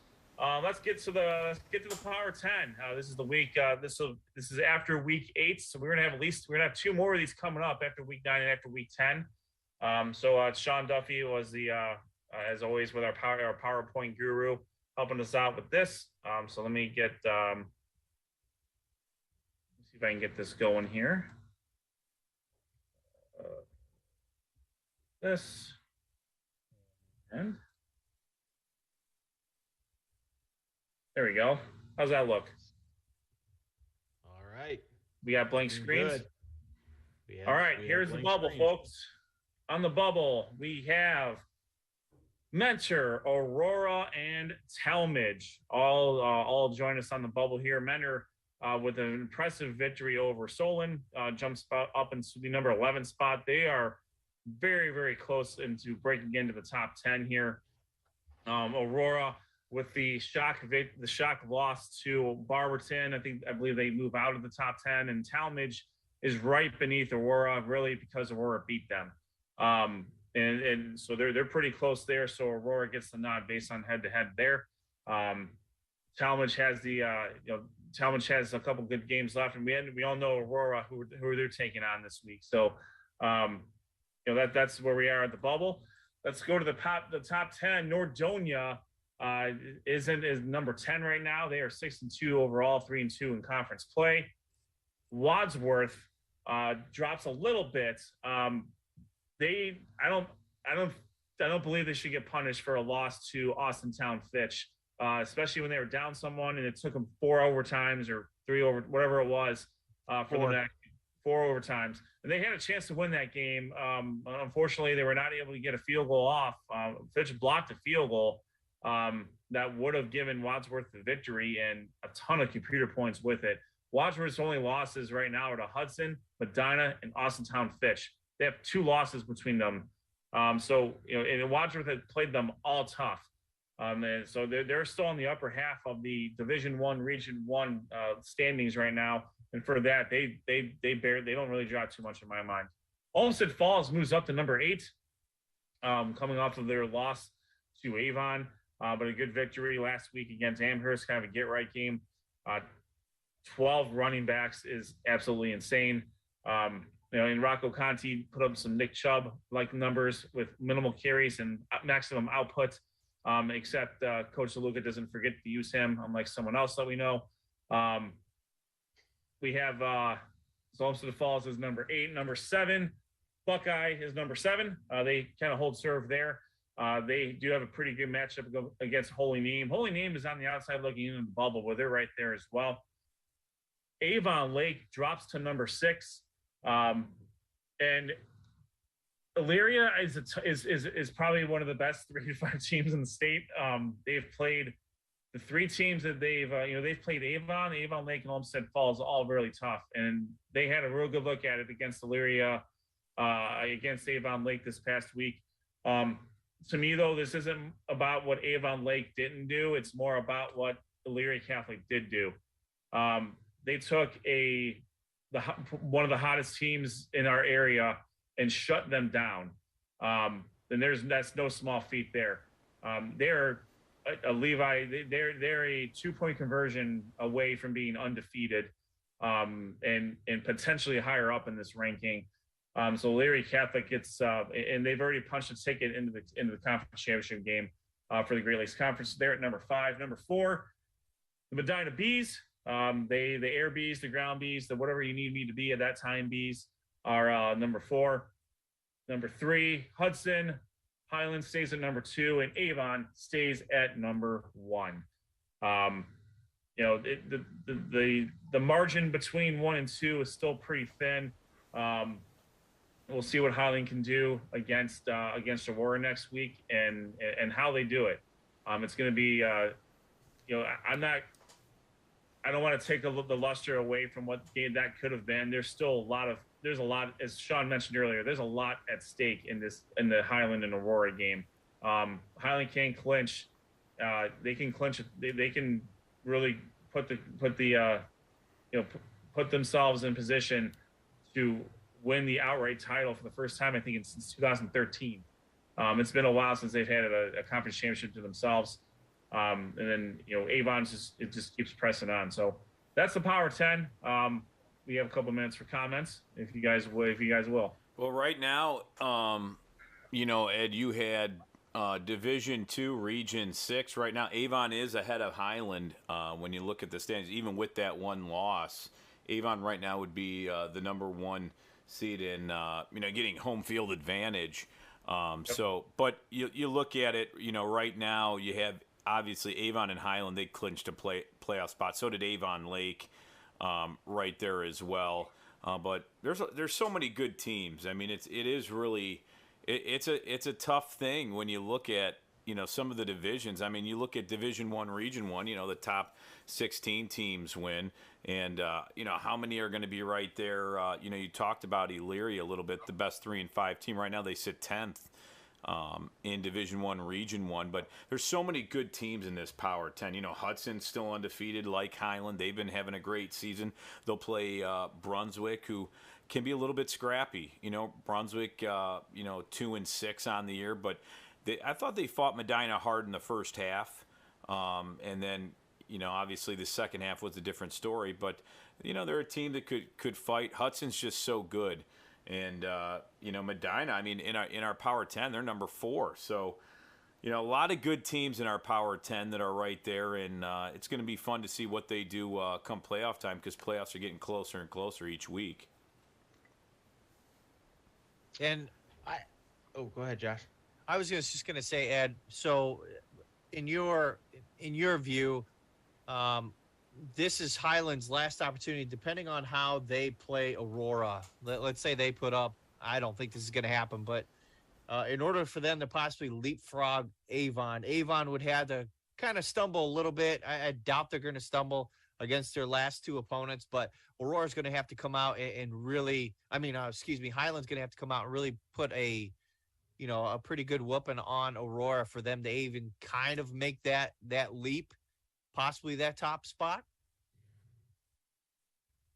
Let's get to the Power 10. This is the week. This is after Week 8, so we're gonna have 2 more of these coming up after Week 9 and after Week 10. So Sean Duffy was the as always with our PowerPoint guru helping us out with this. So let me get see if I can get this going here. This. And there we go. How's that look? All right. We got blank screens. All right, here's the bubble, screens. folks. On the bubble, we have Mentor, Aurora, and Talmadge. All join us on the bubble here. Mentor with an impressive victory over Solon, jumps up into the number 11 spot. They are very, very close into breaking into the top 10 here. Aurora with the shock loss to Barberton. I believe they move out of the top 10, and Talmadge is right beneath Aurora, really, because Aurora beat them. And so they're pretty close there. So Aurora gets the nod based on head-to-head there. Talmadge has Talmadge has a couple good games left, and we all know Aurora who they're taking on this week. So that's where we are at the bubble. Let's go to the top 10. Nordonia is number 10 right now. They are 6-2 overall, 3-2 in conference play. Wadsworth drops a little bit. I don't believe they should get punished for a loss to Austintown Fitch, especially when they were down someone and it took them 4 overtimes or 3 over whatever it was for the next 4 overtimes, and they had a chance to win that game. Unfortunately, they were not able to get a field goal off. Fitch blocked a field goal that would have given Wadsworth the victory and a ton of computer points with it. Wadsworth's only losses right now are to Hudson, Medina, and Austintown Fitch. They have 2 losses between them. And Wadsworth had played them all tough. And so they're still in the upper half of the Division I, Region 1 standings right now. And for that, they don't really drop too much in my mind. Olmsted Falls moves up to number 8, coming off of their loss to Avon, but a good victory last week against Amherst, kind of a get-right game. 12 running backs is absolutely insane. And Rocco Conti put up some Nick Chubb-like numbers with minimal carries and maximum output, except Coach DeLuca doesn't forget to use him, unlike someone else that we know. We have Olmsted Falls is number 8. Number 7, Buckeye is number 7. They kind of hold serve there. They do have a pretty good matchup against Holy Name. Holy Name is on the outside looking in the bubble, but they're right there as well. Avon Lake drops to number 6. And Elyria is probably one of the best 3-5 teams in the state. They've played the 3 teams that they've played Avon Lake, and Olmsted Falls, all really tough. And they had a real good look at it against Elyria, against Avon Lake this past week. To me, though, this isn't about what Avon Lake didn't do. It's more about what Elyria Catholic did do. They took one of the hottest teams in our area and shut them down. And that's no small feat there. They're a Levi. They're a 2-point conversion away from being undefeated, and potentially higher up in this ranking. So Elyria Catholic gets and they've already punched a ticket into the conference championship game for the Great Lakes Conference. They're at number 5. Number 4, the Medina Bees. The air bees, the ground bees, the whatever you need me to be at that time bees are number 4. Number 3, Hudson. Highland stays at number 2, and Avon stays at number 1. The margin between 1 and 2 is still pretty thin. We'll see what Highland can do against Aurora next week and how they do it. It's going to be I don't want to take the luster away from what game that could have been. There's a lot, as Sean mentioned earlier, there's a lot at stake in the Highland and Aurora game. Highland can clinch. They can clinch. They can really put themselves in position to win the outright title for the first time, I think, since 2013. It's been a while since they've had a conference championship to themselves. And then Avon just keeps pressing on. So that's the Power 10. We have a couple minutes for comments, if you guys will. Well, right now, Ed, you had Division II, Region 6. Right now, Avon is ahead of Highland when you look at the standings. Even with that one loss, Avon right now would be the number 1 seed in getting home field advantage. So, but you look at it, right now you have. Obviously, Avon and Highland, they clinched a playoff spot. So did Avon Lake right there as well. But there's so many good teams. I mean, it's a tough thing when you look at some of the divisions. I mean, you look at Division I, Region 1. The top 16 teams win, and how many are going to be right there? You talked about Elyria a little bit, the best 3 and 5 team right now. They sit 10th. In Division I, Region 1, but there's so many good teams in this Power 10. Hudson's still undefeated, like Highland. They've been having a great season. They'll play Brunswick, who can be a little bit scrappy. Brunswick, 2 and 6 on the year, but I thought they fought Medina hard in the first half. And then, obviously the second half was a different story. But, they're a team that could fight. Hudson's just so good. And, Medina, I mean, in our Power 10, they're number 4. So, a lot of good teams in our Power 10 that are right there. And it's going to be fun to see what they do come playoff time, because playoffs are getting closer and closer each week. And go ahead, Josh. I was just going to say, Ed, so in your view, this is Highland's last opportunity, depending on how they play Aurora. Let's say they put up, I don't think this is going to happen, but in order for them to possibly leapfrog Avon would have to kind of stumble a little bit. I doubt they're going to stumble against their last 2 opponents, but Aurora's going to have to come out and really, Highland's going to have to come out and really put a pretty good whooping on Aurora for them to even kind of make that leap, possibly that top spot.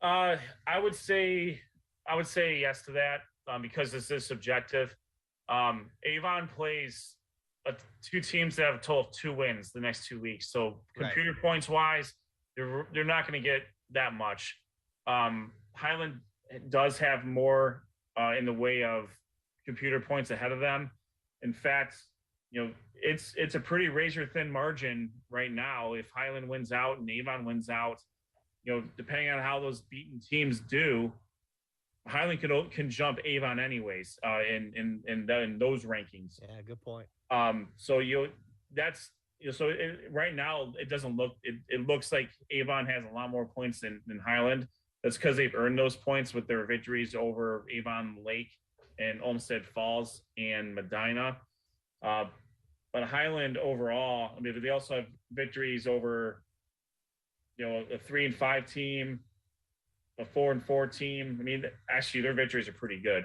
I would say yes to that, because this is subjective. Avon plays 2 teams that have a total of 2 wins the next 2 weeks. So computer points wise, they're not going to get that much. Highland does have more in the way of computer points ahead of them. In fact, it's a pretty razor thin margin right now. If Highland wins out and Avon wins out, depending on how those beaten teams do, Highland can jump Avon anyways in those rankings. Yeah, good point. Right now it doesn't look. It looks like Avon has a lot more points than Highland. That's because they've earned those points with their victories over Avon Lake and Olmsted Falls and Medina. But Highland overall, they also have victories over, a 3-5 team, a 4-4 team. Actually, their victories are pretty good.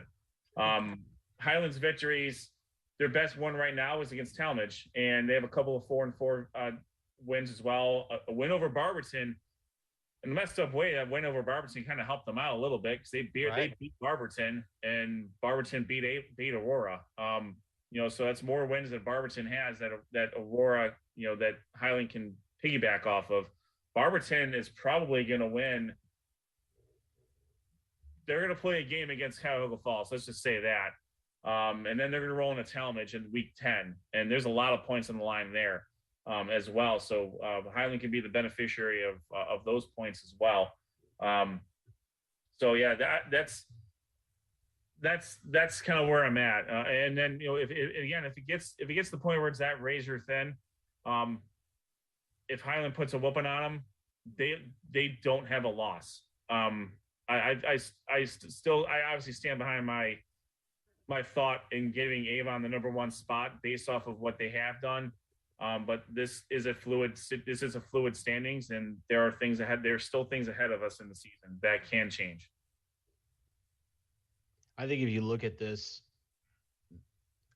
Highland's victories, their best one right now is against Talmadge, and they have a couple of 4-4 wins as well. A win over Barberton. In the messed up way, that win over Barberton kind of helped them out a little bit, because they beat Barberton, and Barberton beat Aurora. So that's more wins that Barberton has that Aurora, that Highland can piggyback off of. Barberton is probably going to win. They're going to play a game against Cuyahoga Falls. Let's just say that. And then they're going to roll into Talmadge in week 10. And there's a lot of points on the line there as well. So Highland can be the beneficiary of those points as well. That's kind of where I'm at. And then, if it gets to the point where it's that razor thin, if Highland puts a whooping on them, they don't have a loss. I obviously stand behind my thought in giving Avon the number 1 spot based off of what they have done. But this is a fluid standings, and there are still things ahead of us in the season that can change. I think if you look at this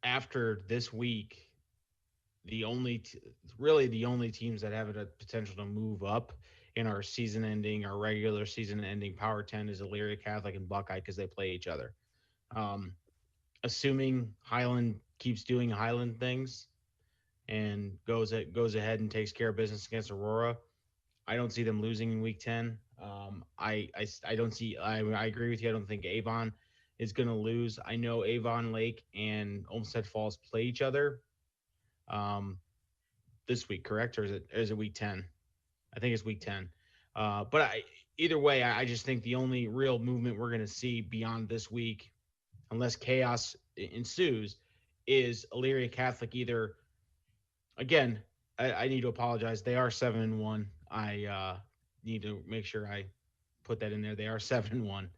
after this week, the only teams that have a potential to move up in our regular season ending Power 10 is Elyria Catholic and Buckeye, because they play each other. Assuming Highland keeps doing Highland things and goes ahead and takes care of business against Aurora, I don't see them losing in week 10. I agree with you. I don't think Avon is going to lose. I know Avon Lake and Olmsted Falls play each other this week, correct? Or is it week 10? I think it's week 10. But either way, I just think the only real movement we're going to see beyond this week, unless chaos ensues, is Elyria Catholic either. Again, I need to apologize. They are 7-1. I need to make sure I put that in there. They are 7-1.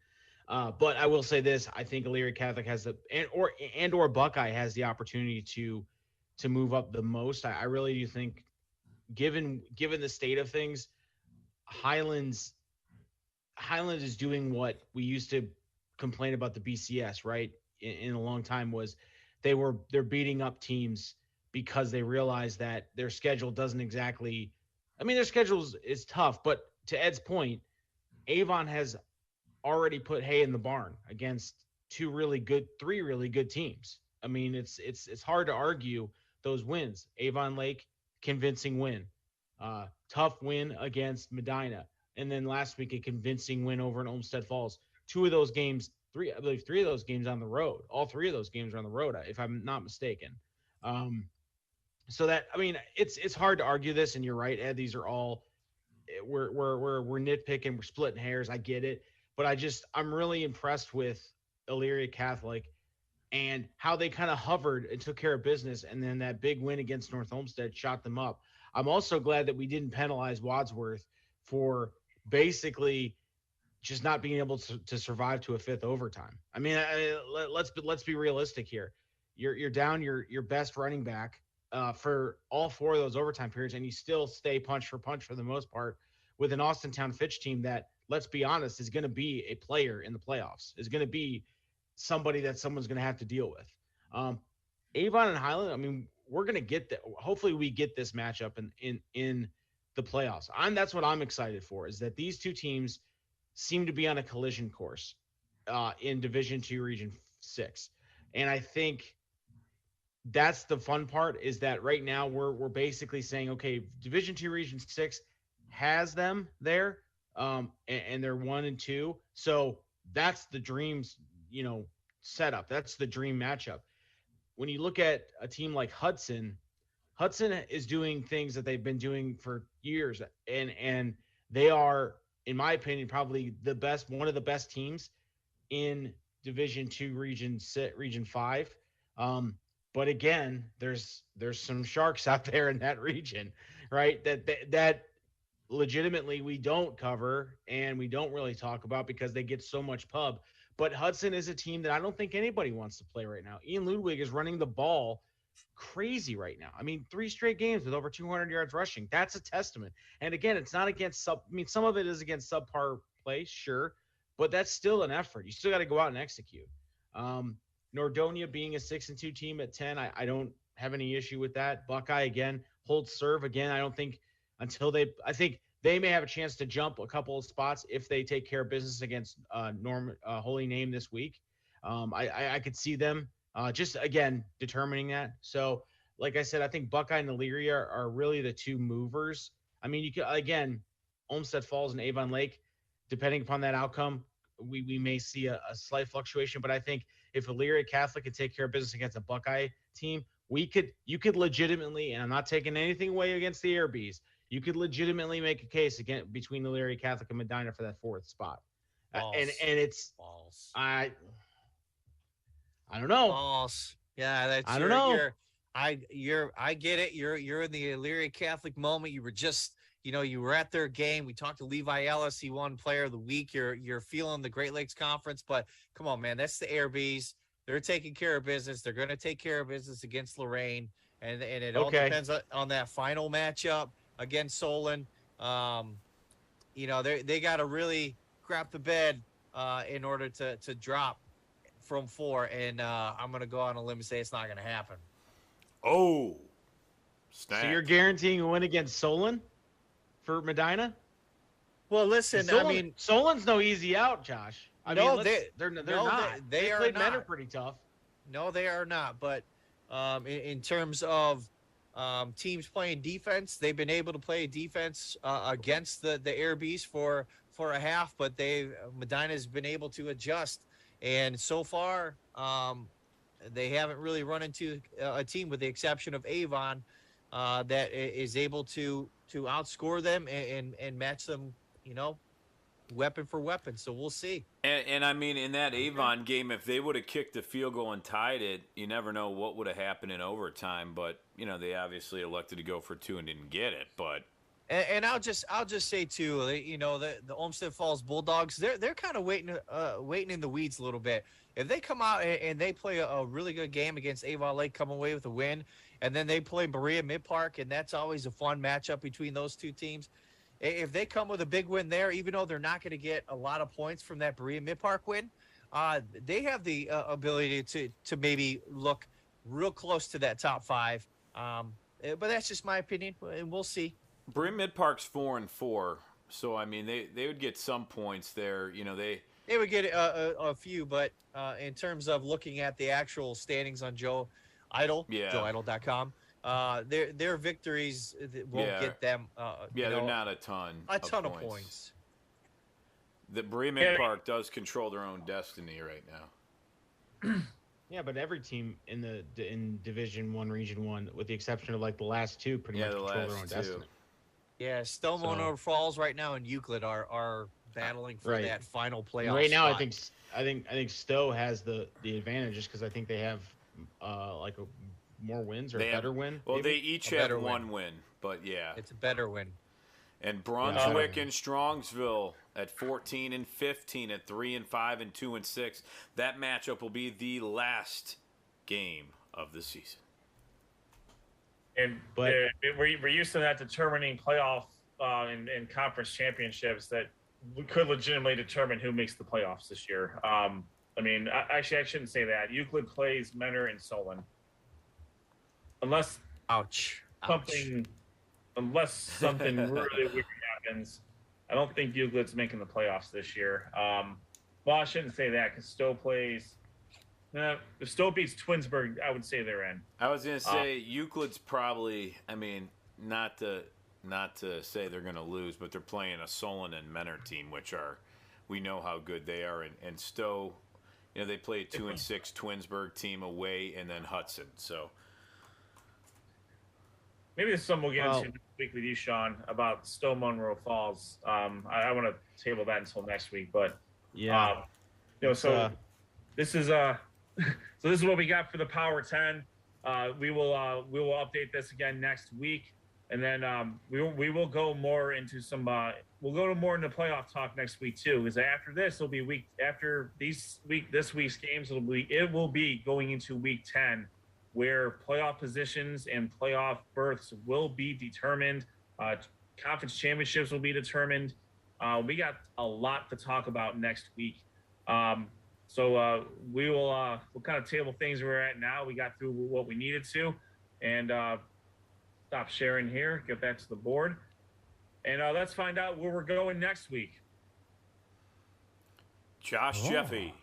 But I will say this: I think Elyria Catholic has or Buckeye has the opportunity to move up the most. I really do think, given the state of things, Highland is doing what we used to complain about the BCS, right? In a long time, was they're beating up teams because they realize that their schedule doesn't exactly. Their schedule is tough, but to Ed's point, Avon has already put hay in the barn against three really good teams. It's hard to argue those wins. Avon Lake, convincing win. tough win against Medina, and then last week a convincing win over in Olmsted Falls. Two of those games, I believe three of those games on the road. All three of those games are on the road, if I'm not mistaken. So that, I mean, it's hard to argue this, and you're right, Ed. These are all we're nitpicking, we're splitting hairs. I get it, but I'm really impressed with Elyria Catholic and how they kind of hovered and took care of business, and then that big win against North Olmsted shot them up. I'm also glad that we didn't penalize Wadsworth for basically just not being able to survive to a fifth overtime. I mean, let's be realistic here. You're down your best running back for all four of those overtime periods, and you still stay punch for punch for the most part with an Austintown Fitch team that, let's be honest, is going to be a player in the playoffs, is going to be somebody that someone's going to have to deal with. Avon and Highland, I mean, we're going to get that. Hopefully we get this matchup in the playoffs. That's what I'm excited for, is that these two teams seem to be on a collision course in Division II Region 6. And I think that's the fun part, is that right now we're basically saying, okay, Division II Region 6 has them there, and they're 1 and 2. So that's the dreams, setup. That's the dream matchup. When you look at a team like Hudson is doing things that they've been doing for years, and they are, in my opinion, probably one of the best teams in Division II Region 5. But again, there's some sharks out there in that region, right? That legitimately we don't cover and we don't really talk about because they get so much pub. But Hudson is a team that I don't think anybody wants to play right now. Ian Ludwig is running the ball crazy right now. I mean, 3 straight games with over 200 yards rushing. That's a testament. And again, it's not against some of it is against subpar play, sure, but that's still an effort. You still got to go out and execute. Nordonia being a 6-2 team at 10, I don't have any issue with that. Buckeye again, holds serve again. I don't think I think they may have a chance to jump a couple of spots if they take care of business against Holy Name this week. I could see them just again determining that. So, like I said, I think Buckeye and Elyria are really the two movers. I mean, you could again, Olmsted Falls and Avon Lake, depending upon that outcome, we may see a slight fluctuation. But I think if Elyria Catholic could take care of business against a Buckeye team, you could legitimately, and I'm not taking anything away against the Airbees, you could legitimately make a case again between Elyria Catholic and Medina for that 4th spot. And it's false. I don't know. False. Yeah, that's I don't know. I get it. You're in the Elyria Catholic moment. You were just, you were at their game. We talked to Levi Ellis. He won Player of the Week. You're feeling the Great Lakes Conference, but come on, man, that's the Airbees. They're taking care of business. They're going to take care of business against Lorraine, and it all depends on that final matchup against Solon. They got to really crap the bed in order to drop from 4, and I'm going to go on a limb and say it's not going to happen. Oh, snap. So you're guaranteeing a win against Solon for Medina? Well, listen, Solon's no easy out, Josh. They're not. They are played not. Men are pretty tough. No, they are not. But in terms of teams playing defense, they've been able to play defense against the Airbees for a half, but Medina's been able to adjust. And so far, they haven't really run into a team, with the exception of Avon, that is able to outscore them and match them, weapon for weapon. So we'll see. And I mean, in that Avon game, if they would have kicked the field goal and tied it, you never know what would have happened in overtime. But they obviously elected to go for 2 and didn't get it. But and I'll just say too, the Olmsted Falls Bulldogs, they're kind of waiting in the weeds a little bit. If they come out and they play a really good game against Avon Lake, come away with a win, and then they play Berea Mid Park, and that's always a fun matchup between those two teams. If they come with a big win there, even though they're not going to get a lot of points from that Berea Mid Park win, they have the ability to maybe look real close to that top 5. But that's just my opinion, and we'll see. Berea Mid Park's 4-4, so I mean they would get some points there. They would get a few, but in terms of looking at the actual standings on Joe Idle, joeidle.com, Their victories won't get them. They're not a ton. A ton of points. The Bremen Park does control their own destiny right now. Yeah, but every team in Division 1, Region 1, with the exception of like the last two, pretty much control their own destiny. Yeah, Stillwater Falls right now and Euclid are battling for that final playoff. Right now, spot. I think Stowe has the advantage just because I think they have like more wins or a better win. Well, maybe? They each have one win, but yeah, it's a better win. And Brunswick and Strongsville at 14 and 15 at 3 and 5 and 2 and 6. That matchup will be the last game of the season. And we're used to that determining playoff and conference championships that we could legitimately determine who makes the playoffs this year. I mean, actually, I shouldn't say that. Euclid plays Menor and Solon. Unless something really weird happens, I don't think Euclid's making the playoffs this year. Well, I shouldn't say that because Stowe plays. If Stowe beats Twinsburg, I would say they're in. I was going to say Euclid's probably. I mean, not to say they're going to lose, but they're playing a Solon and Menor team, which we know how good they are, and Stowe. You know, they play a 2 and 6 Twinsburg team away, and then Hudson. So. Maybe this is something we'll get into next week with you, Sean, about Stowe Monroe Falls. I want to table that until next week, but so this is this is what we got for the Power 10. We will update this again next week, and then we will go more into some we'll go to more into playoff talk next week too. Because after this will be this week's games it will be going into week 10. Where playoff positions and playoff berths will be determined. Conference championships will be determined. We got a lot to talk about next week. So we'll kind of table things where we're at now. We got through what we needed to. And stop sharing here, get back to the board. And let's find out where we're going next week. Josh Jeffy.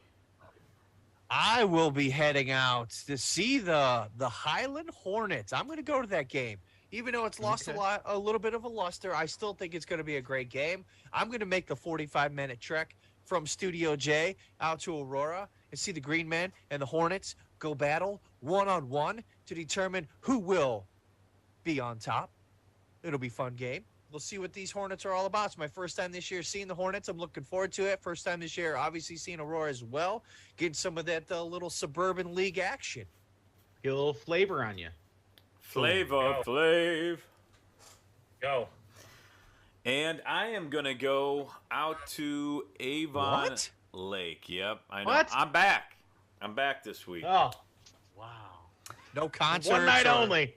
I will be heading out to see the Highland Hornets. I'm going to go to that game. Even though it's lost a little bit of a luster, I still think it's going to be a great game. I'm going to make the 45-minute trek from Studio J out to Aurora and see the Green Men and the Hornets go battle one-on-one to determine who will be on top. It'll be a fun game. We'll see what these Hornets are all about. It's my first time this year seeing the Hornets. I'm looking forward to it. First time this year, obviously, seeing Aurora as well. Getting some of that little Suburban League action. Get a little flavor on you. Flav. Go. And I am going to go out to Avon Lake. Yep, I know. What? I'm back. I'm back this week. Oh. Wow. No concerts. One night only.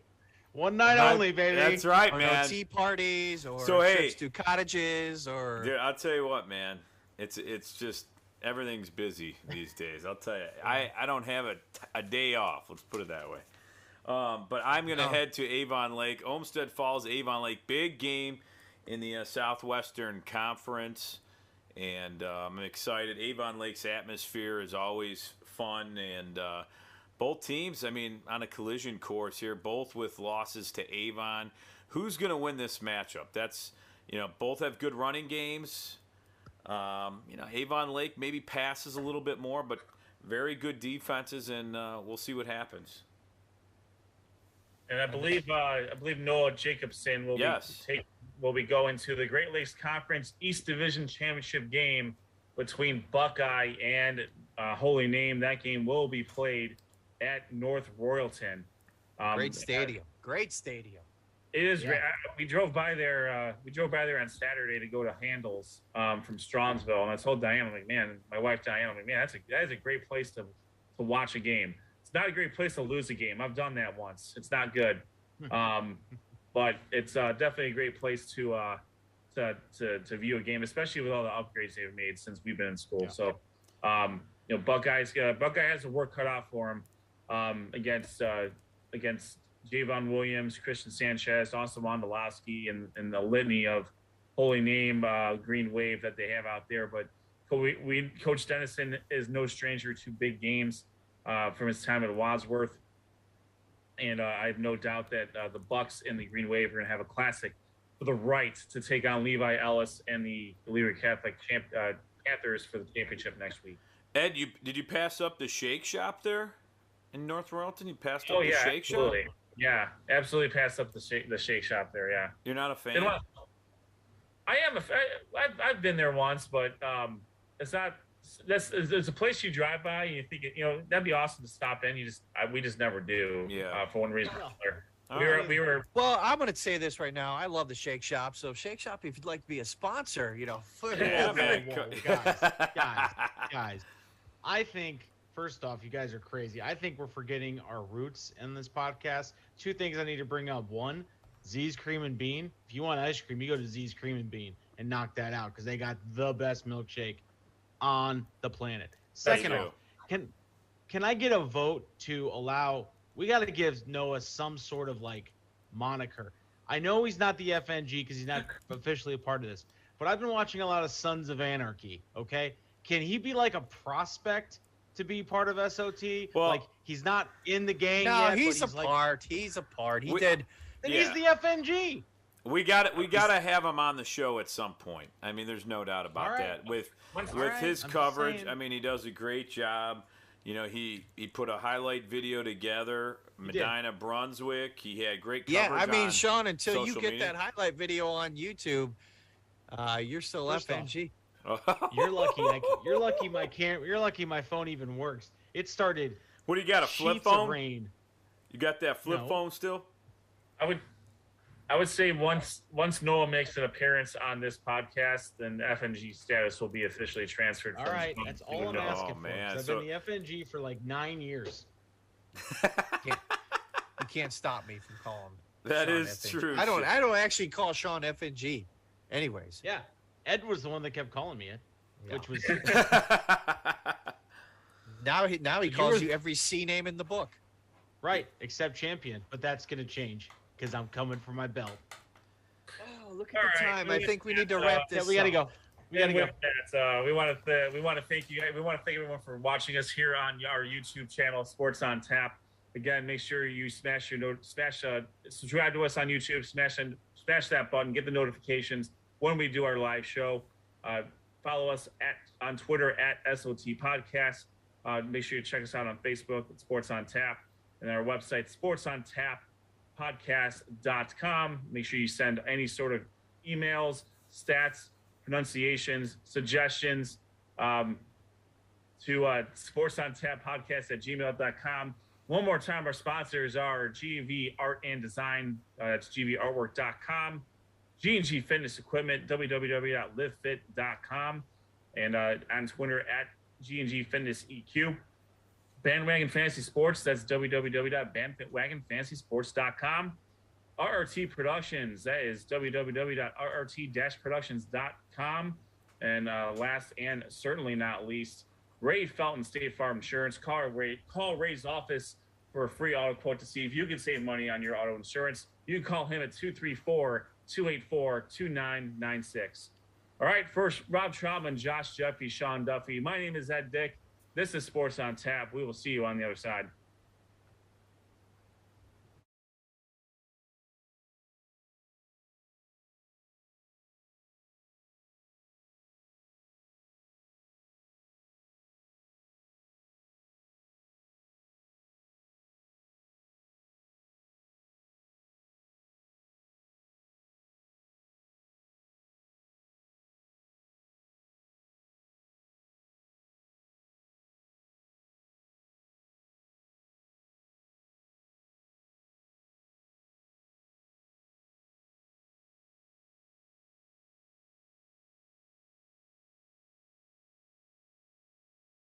One night only, baby. That's right, or man. No tea parties or trips to cottages or. Dude, I'll tell you what, man. It's just everything's busy these days. I'll tell you. I don't have a day off. Let's put it that way. But I'm gonna head to Avon Lake, Olmsted Falls, Avon Lake. Big game in the Southwestern Conference, and I'm excited. Avon Lake's atmosphere is always fun, and both teams, I mean, on a collision course here, both with losses to Avon. Who's going to win this matchup? That's, both have good running games. Avon Lake maybe passes a little bit more, but very good defenses, and we'll see what happens. And I believe Noah Jacobson will be going to the Great Lakes Conference East Division Championship game between Buckeye and Holy Name. That game will be played at North Royalton. Great stadium. Great stadium. It is great. We drove by there. On Saturday to go to Handles from Strongsville, and I told Diane, I'm like, man, my wife Diane, I'm like, man, that is a great place to watch a game. It's not a great place to lose a game. I've done that once. It's not good, but it's definitely a great place to view a game, especially with all the upgrades they've made since we've been in school. Yeah. So, Buckeye has the work cut out for him. Against Javon Williams, Christian Sanchez, Austin Wondolowski, and the litany of Holy Name Green Wave that they have out there. But Coach Dennison is no stranger to big games from his time at Wadsworth. And I have no doubt that the Bucks and the Green Wave are going to have a classic for the right to take on Levi, Ellis, and the Elyria Catholic Panthers for the championship next week. Ed, did you pass up the Shake Shop there in North Royalton? You passed up Oh the yeah, Shake absolutely. Shop? Yeah, absolutely passed up the Shake Shop there. Yeah. You're not a fan? I am. I've been there once, but it's not. It's a place you drive by and you think that'd be awesome to stop in. We just never do. Yeah. For one reason or another. We were. Well, I'm going to say this right now. I love the Shake Shop. So Shake Shop, if you'd like to be a sponsor, Yeah, man. Guys, I think first off, you guys are crazy. I think we're forgetting our roots in this podcast. Two things I need to bring up. One, Z's Cream and Bean. If you want ice cream, you go to Z's Cream and Bean and knock that out because they got the best milkshake on the planet. Second off, can I get a vote to allow? We got to give Noah some sort of like moniker. I know he's not the FNG because he's not officially a part of this, but I've been watching a lot of Sons of Anarchy. Okay, can he be like a prospect to be part of SOT? Well, like he's not in the gang No, yet. he's a like, part. He's a part. He We- did. Then Yeah. he's the FNG. We got to have him on the show at some point. I mean, there's no doubt about All right. that. With right. his I'm just coverage, saying. I mean, he does a great job. He put a highlight video together. Medina, Brunswick. He had great coverage. Yeah, I mean, on Sean, until you social get media. that highlight video on YouTube, you're still First off, FNG. You're lucky. You're lucky. You're lucky. My phone even works. It started. What do you got? A flip sheets of phone? rain. You got that flip No. phone still? I would say once Noah makes an appearance on this podcast, then FNG status will be officially transferred. All from right, Sean that's to all I'm Noah. asking for. man, 'Cause I've so- been the FNG for like 9 years. You can't stop me from calling. That Sean is FNG. true. I don't actually call Sean FNG. Anyways. Yeah, Ed was the one that kept calling me Ed, Yeah. which was Now he You calls were- you every C name in the book. right, except champion. But that's gonna change because I'm coming for my belt. Oh, look All at the right, time. I think we need to uh, wrap Yeah, this we gotta up. go. We gotta And go. with that, we want to thank you. We want to thank everyone for watching us here on our YouTube channel, Sports on Tap. Again, make sure you subscribe to us on YouTube, smash that button, get the notifications when we do our live show. Follow us on Twitter at SOT Podcast. Make sure you check us out on Facebook at Sports on Tap and our website sportsontap.podcast.com. Make sure you send any sort of emails, stats, pronunciations, suggestions to sportsontap.podcast@gmail.com. One more time, our sponsors are GV Art and Design. That's gvartwork.com. G&G Fitness Equipment, www.livefit.com. And on Twitter at G&G Fitness EQ. Bandwagon Fantasy Sports, that's www.bandwagonfantasysports.com. RRT Productions, that is www.rrt-productions.com. And last and certainly not least, Ray Felton State Farm Insurance. Call Ray's office for a free auto quote to see if you can save money on your auto insurance. You can call him at 234-284-2996. All right, first, Rob Trautman, Josh Jeffy, Sean Duffy. My name is Ed Dick. This is Sports on Tap. We will see you on the other side.